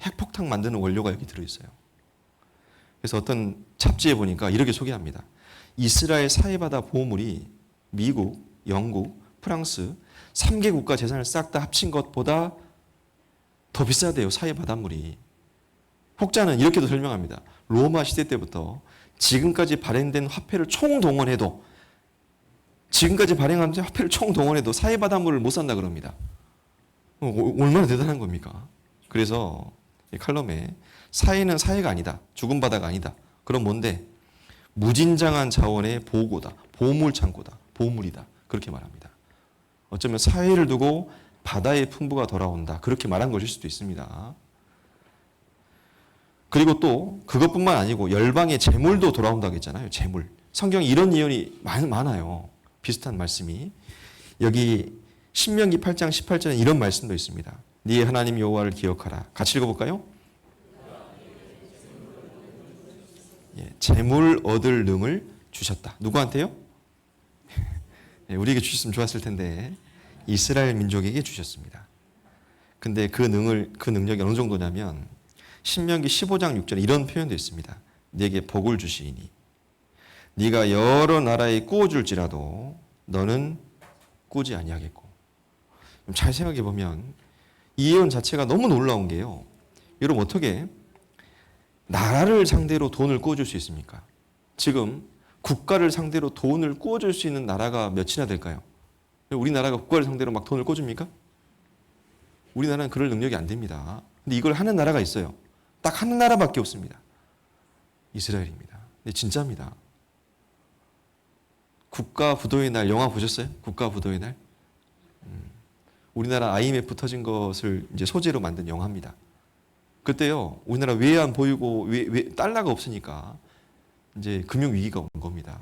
핵폭탄 만드는 원료가 여기 들어있어요. 그래서 어떤 잡지에 보니까 이렇게 소개합니다. 이스라엘 사해바다 보호물이 미국, 영국, 프랑스 3개 국가 재산을 싹 다 합친 것보다 더 비싸대요. 사해바닷물이. 혹자는 이렇게도 설명합니다. 로마 시대 때부터 지금까지 발행된 화폐를 총동원해도 사해바닷물을 못 산다 그럽니다. 얼마나 대단한 겁니까? 그래서 이 칼럼에 사해는 사해가 아니다. 죽은 바다가 아니다. 그럼 뭔데? 무진장한 자원의 보고다. 보물 창고다. 보물이다. 그렇게 말합니다. 어쩌면 사해를 두고 바다의 풍부가 돌아온다. 그렇게 말한 것일 수도 있습니다. 그리고 또 그것뿐만 아니고 열방의 재물도 돌아온다고 했잖아요. 재물. 성경에 이런 예언이 많아요. 비슷한 말씀이. 여기 신명기 8장 18절에 이런 말씀도 있습니다. 네 하나님 여호와를 기억하라. 같이 읽어볼까요? 재물 얻을 능을 주셨다. 누구한테요? 우리에게 주셨으면 좋았을 텐데 이스라엘 민족에게 주셨습니다. 근데 그 능력이 어느 정도냐면 신명기 15장 6절에 이런 표현도 있습니다. 네게 복을 주시니 네가 여러 나라에 꾸어줄지라도 너는 꾸지 아니하겠고. 잘 생각해 보면 이 예언 자체가 너무 놀라운 게요. 여러분 어떻게 나라를 상대로 돈을 꾸어줄 수 있습니까? 지금 국가를 상대로 돈을 꾸어줄 수 있는 나라가 몇이나 될까요? 우리나라가 국가를 상대로 막 돈을 꿔줍니까? 우리나라는 그럴 능력이 안 됩니다. 근데 이걸 하는 나라가 있어요. 딱 한 나라밖에 없습니다. 이스라엘입니다. 근데 진짜입니다. 국가 부도의 날 영화 보셨어요? 국가 부도의 날? 우리나라 IMF 터진 것을 이제 소재로 만든 영화입니다. 그때요, 우리나라 외환 보유고 달러가 없으니까 이제 금융 위기가 온 겁니다.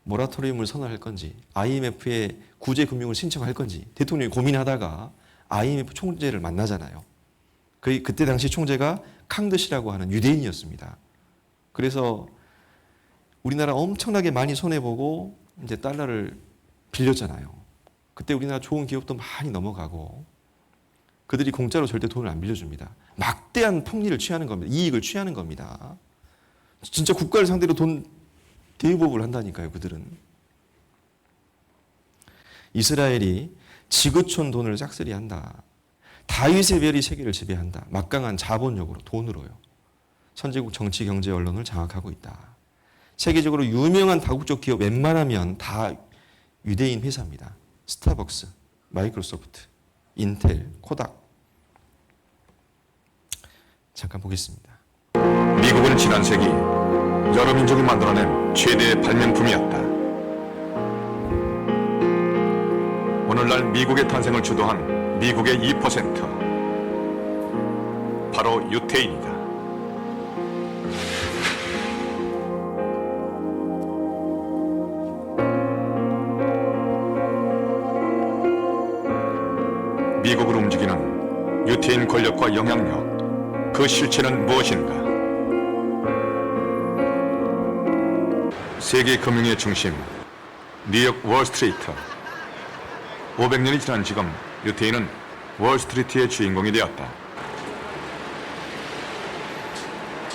모라토리움을 선언할 건지 IMF에 구제 금융을 신청할 건지 대통령이 고민하다가 IMF 총재를 만나잖아요. 그때 당시 총재가 캉드시라고 하는 유대인이었습니다. 그래서 우리나라 엄청나게 많이 손해보고 이제 달러를 빌렸잖아요. 그때 우리나라 좋은 기업도 많이 넘어가고 그들이 공짜로 절대 돈을 안 빌려줍니다. 막대한 폭리를 취하는 겁니다. 이익을 취하는 겁니다. 진짜 국가를 상대로 돈 대유법을 한다니까요. 그들은. 이스라엘이 지구촌 돈을 짝쓸이한다. 다윗의 별이 세계를 지배한다. 막강한 자본력으로 돈으로요. 선진국 정치, 경제, 언론을 장악하고 있다. 세계적으로 유명한 다국적 기업 웬만하면 다 유대인 회사입니다. 스타벅스, 마이크로소프트, 인텔, 코닥. 잠깐 보겠습니다. 미국은 지난 세기 여러 민족이 만들어낸 최대의 발명품이었다. 오늘날 미국의 탄생을 주도한 미국의 2%, 바로 유태인이다. 미국을 움직이는 유태인 권력과 영향력, 그 실체는 무엇인가? 세계 금융의 중심, 뉴욕 월스트리트. 500년이 지난 지금 유태인은 월스트리트의 주인공이 되었다.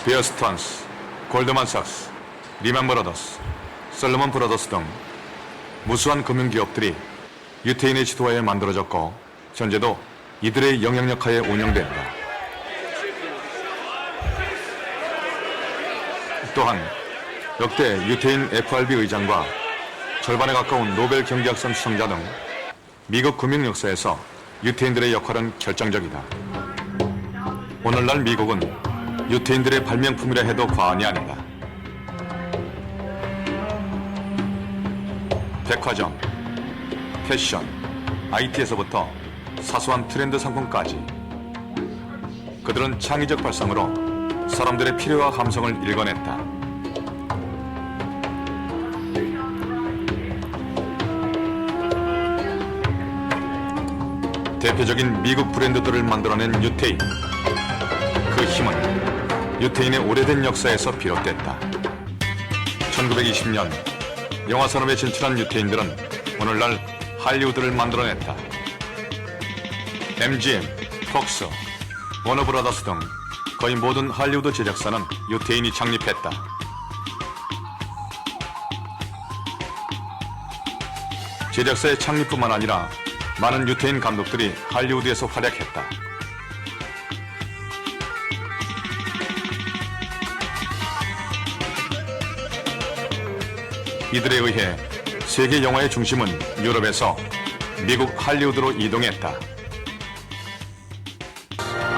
베어 스턴스, 골드만삭스, 리만 브라더스, 솔로몬 브라더스 등 무수한 금융기업들이 유태인의 지도하에 만들어졌고 현재도 이들의 영향력 하에 운영된다. 또한 역대 유태인 FRB 의장과 절반에 가까운 노벨 경제학상 수상자 등 미국 금융 역사에서 유태인들의 역할은 결정적이다. 오늘날 미국은 유태인들의 발명품이라 해도 과언이 아니다. 백화점, 패션, IT에서부터 사소한 트렌드 상품까지 그들은 창의적 발상으로 사람들의 필요와 감성을 읽어냈다. 대표적인 미국 브랜드들을 만들어낸 유태인. 그 힘은 유태인의 오래된 역사에서 비롯됐다. 1920년 영화 산업에 진출한 유태인들은 오늘날 할리우드를 만들어냈다. MGM, 폭스, 워너브라더스 등 거의 모든 할리우드 제작사는 유태인이 창립했다. 제작사의 창립뿐만 아니라 많은 유태인 감독들이 할리우드에서 활약했다. 이들에 의해 세계 영화의 중심은 유럽에서 미국 할리우드로 이동했다.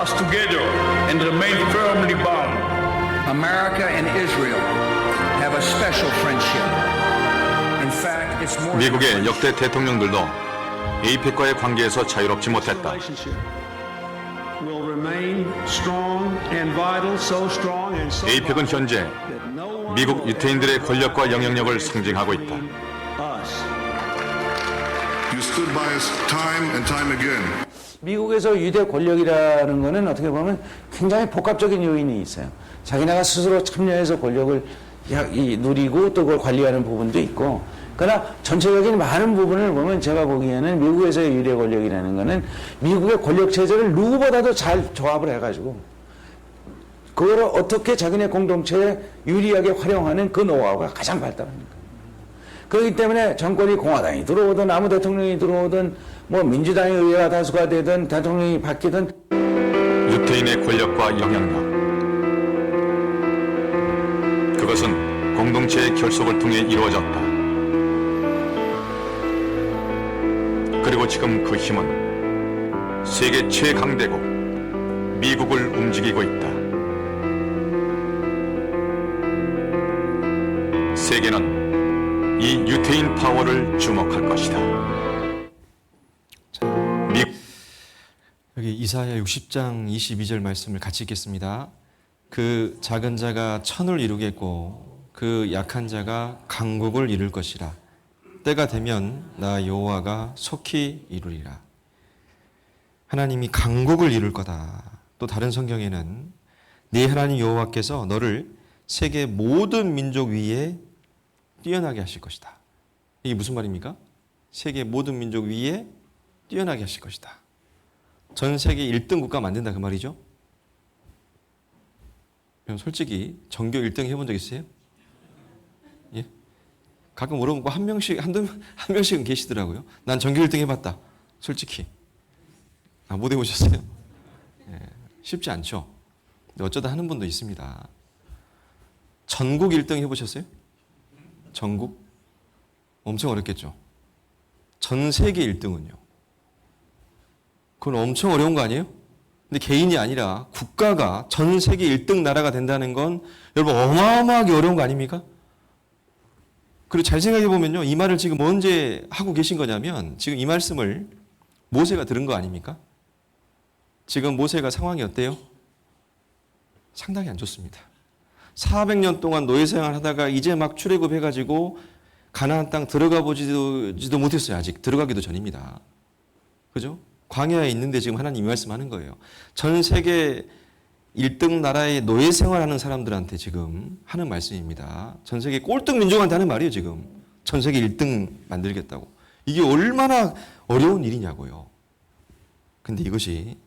Us together and remain firmly bound. America and Israel have a special friendship. In fact, it's more. 미국의 역대 대통령들도 에이펙과의 관계에서 자유롭지 못했다. 에이펙은 현재 미국 유태인들의 권력과 영향력을 상징하고 있다. You stood by us time and time again. 미국에서 유대 권력이라는 것은 어떻게 보면 굉장히 복합적인 요인이 있어요. 자기네가 스스로 참여해서 권력을 누리고 또 그걸 관리하는 부분도 있고, 그러나 전체적인 많은 부분을 보면 제가 보기에는 미국에서의 유대 권력이라는 것은 미국의 권력 체제를 누구보다도 잘 조합을 해가지고 그거를 어떻게 자기네 공동체에 유리하게 활용하는 그 노하우가 가장 발달합니다. 그렇기 때문에 정권이 공화당이 들어오든 아무 대통령이 들어오든 뭐 민주당의 의회가 다수가 되든 대통령이 바뀌든 유태인의 권력과 영향력, 그것은 공동체의 결속을 통해 이루어졌다. 그리고 지금 그 힘은 세계 최강대국 미국을 움직이고 있다. 세계는 이 유태인 파워를 주목할 것이다. 여기 이사야 60장 22절 말씀을 같이 읽겠습니다. 그 작은 자가 천을 이루겠고 그 약한 자가 강국을 이룰 것이라. 때가 되면 나 여호와가 속히 이루리라. 하나님이 강국을 이룰 거다. 또 다른 성경에는 네 하나님 여호와께서 너를 세계 모든 민족 위에 뛰어나게 하실 것이다. 이게 무슨 말입니까? 세계 모든 민족 위에 뛰어나게 하실 것이다. 전 세계 1등 국가 만든다 그 말이죠. 솔직히 전교 1등 해본 적 있어요? 예? 가끔 물어보고 한 명씩은 계시더라고요. 난 전교 1등 해봤다. 솔직히. 못 해보셨어요? 예, 쉽지 않죠. 근데 어쩌다 하는 분도 있습니다. 전국 1등 해보셨어요? 전국? 엄청 어렵겠죠. 전 세계 1등은요. 그건 엄청 어려운 거 아니에요? 근데 개인이 아니라 국가가 전 세계 1등 나라가 된다는 건 여러분 어마어마하게 어려운 거 아닙니까? 그리고 잘 생각해 보면요. 이 말을 지금 언제 하고 계신 거냐면 지금 이 말씀을 모세가 들은 거 아닙니까? 지금 모세가 상황이 어때요? 상당히 안 좋습니다. 400년 동안 노예 생활 하다가 이제 막 출애굽해가지고 가나안 땅 들어가 보지도 못했어요. 아직 들어가기도 전입니다. 그죠? 광야에 있는데 지금 하나님이 말씀하는 거예요. 전 세계 1등 나라의 노예 생활하는 사람들한테 지금 하는 말씀입니다. 전 세계 꼴등 민족한테 하는 말이에요. 지금 전 세계 1등 만들겠다고. 이게 얼마나 어려운 일이냐고요. 근데 이것이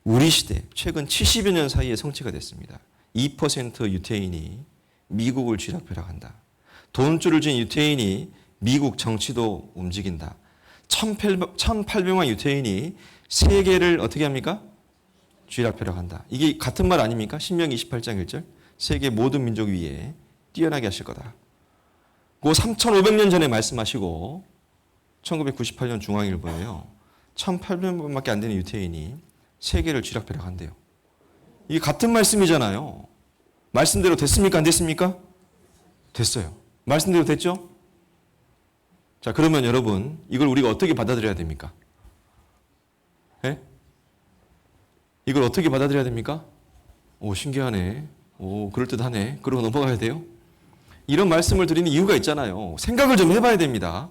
우리 시대 최근 70여 년 사이에 성취가 됐습니다. 2% 유태인이 미국을 쥐락펴락한다. 돈줄을 쥔 유태인이 미국 정치도 움직인다. 1,800만 유태인이 세계를 어떻게 합니까? 쥐락펴락한다. 이게 같은 말 아닙니까? 신명기 28장 1절. 세계 모든 민족 위에 뛰어나게 하실 거다. 그 3,500년 전에 말씀하시고 1998년 중앙일보에요. 1,800만밖에 안 되는 유태인이 세계를 쥐락펴락한대요. 이게 같은 말씀이잖아요. 말씀대로 됐습니까? 안 됐습니까? 됐어요. 말씀대로 됐죠? 자, 그러면 여러분, 이걸 우리가 어떻게 받아들여야 됩니까? 예? 이걸 어떻게 받아들여야 됩니까? 오, 신기하네. 오, 그럴듯하네. 그러고 넘어가야 돼요? 이런 말씀을 드리는 이유가 있잖아요. 생각을 좀 해봐야 됩니다.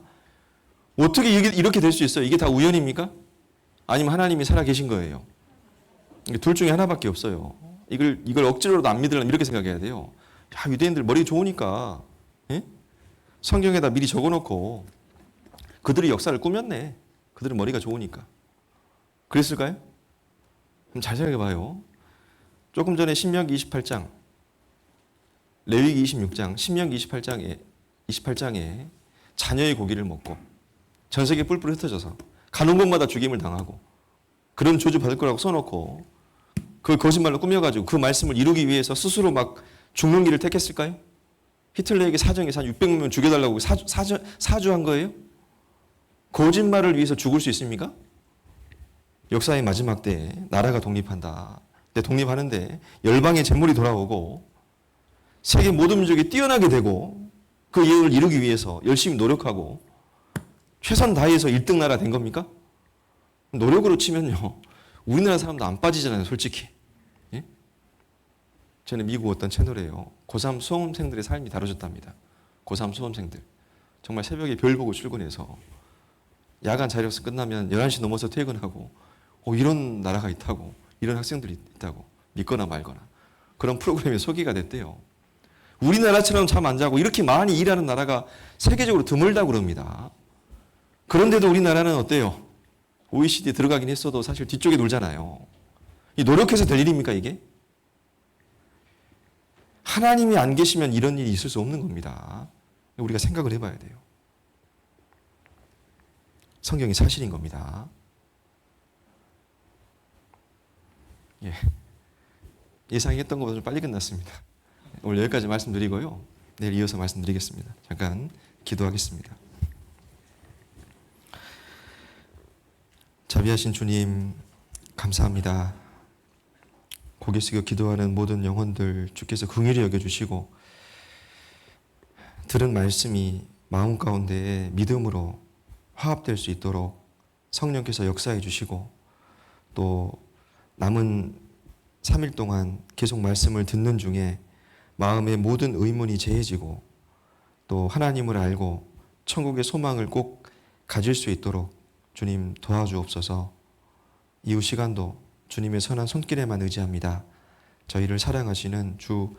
어떻게 이렇게 될 수 있어요? 이게 다 우연입니까? 아니면 하나님이 살아계신 거예요? 둘 중에 하나밖에 없어요. 이걸 억지로라도 안 믿으려면 이렇게 생각해야 돼요. 야, 유대인들 머리 좋으니까 예? 성경에다 미리 적어놓고 그들의 역사를 꾸몄네. 그들은 머리가 좋으니까. 그랬을까요? 그럼 잘 생각해봐요. 조금 전에 신명기 28장, 레위기 26장, 신명기 28장에 자녀의 고기를 먹고 전 세계 뿔뿔 흩어져서 가는 곳마다 죽임을 당하고 그런 저주 받을 거라고 써놓고 그걸 거짓말로 꾸며가지고 그 말씀을 이루기 위해서 스스로 막 죽는 길을 택했을까요? 히틀러에게 사정해서 한 600명 죽여달라고 사주한 거예요? 거짓말을 위해서 죽을 수 있습니까? 역사의 마지막 때에 나라가 독립한다. 근데 독립하는데 열방의 재물이 돌아오고 세계 모든 민족이 뛰어나게 되고 그 예언을 이루기 위해서 열심히 노력하고 최선 다해서 1등 나라 된 겁니까? 노력으로 치면요. 우리나라 사람도 안 빠지잖아요. 솔직히. 예? 저는 미국 어떤 채널에요. 고3 수험생들의 삶이 다뤄졌답니다. 고3 수험생들. 정말 새벽에 별 보고 출근해서 야간 자율학습 끝나면 11시 넘어서 퇴근하고 이런 나라가 있다고 이런 학생들이 있다고 믿거나 말거나 그런 프로그램에 소개가 됐대요. 우리나라처럼 잠 안 자고 이렇게 많이 일하는 나라가 세계적으로 드물다고 그럽니다. 그런데도 우리나라는 어때요? OECD 들어가긴 했어도 사실 뒤쪽에 놀잖아요. 이 노력해서 될 일입니까 이게? 하나님이 안 계시면 이런 일이 있을 수 없는 겁니다. 우리가 생각을 해봐야 돼요. 성경이 사실인 겁니다. 예. 예상했던 것보다 좀 빨리 끝났습니다. 오늘 여기까지 말씀드리고요. 내일 이어서 말씀드리겠습니다. 잠깐 기도하겠습니다. 자비하신 주님, 감사합니다. 고개 숙여 기도하는 모든 영혼들 주께서 긍휼히 여겨주시고 들은 말씀이 마음 가운데 믿음으로 화합될 수 있도록 성령께서 역사해 주시고 또 남은 3일 동안 계속 말씀을 듣는 중에 마음의 모든 의문이 제해지고 또 하나님을 알고 천국의 소망을 꼭 가질 수 있도록 주님 도와주옵소서. 이후 시간도 주님의 선한 손길에만 의지합니다. 저희를 사랑하시는 주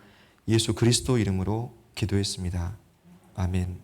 예수 그리스도 이름으로 기도했습니다. 아멘.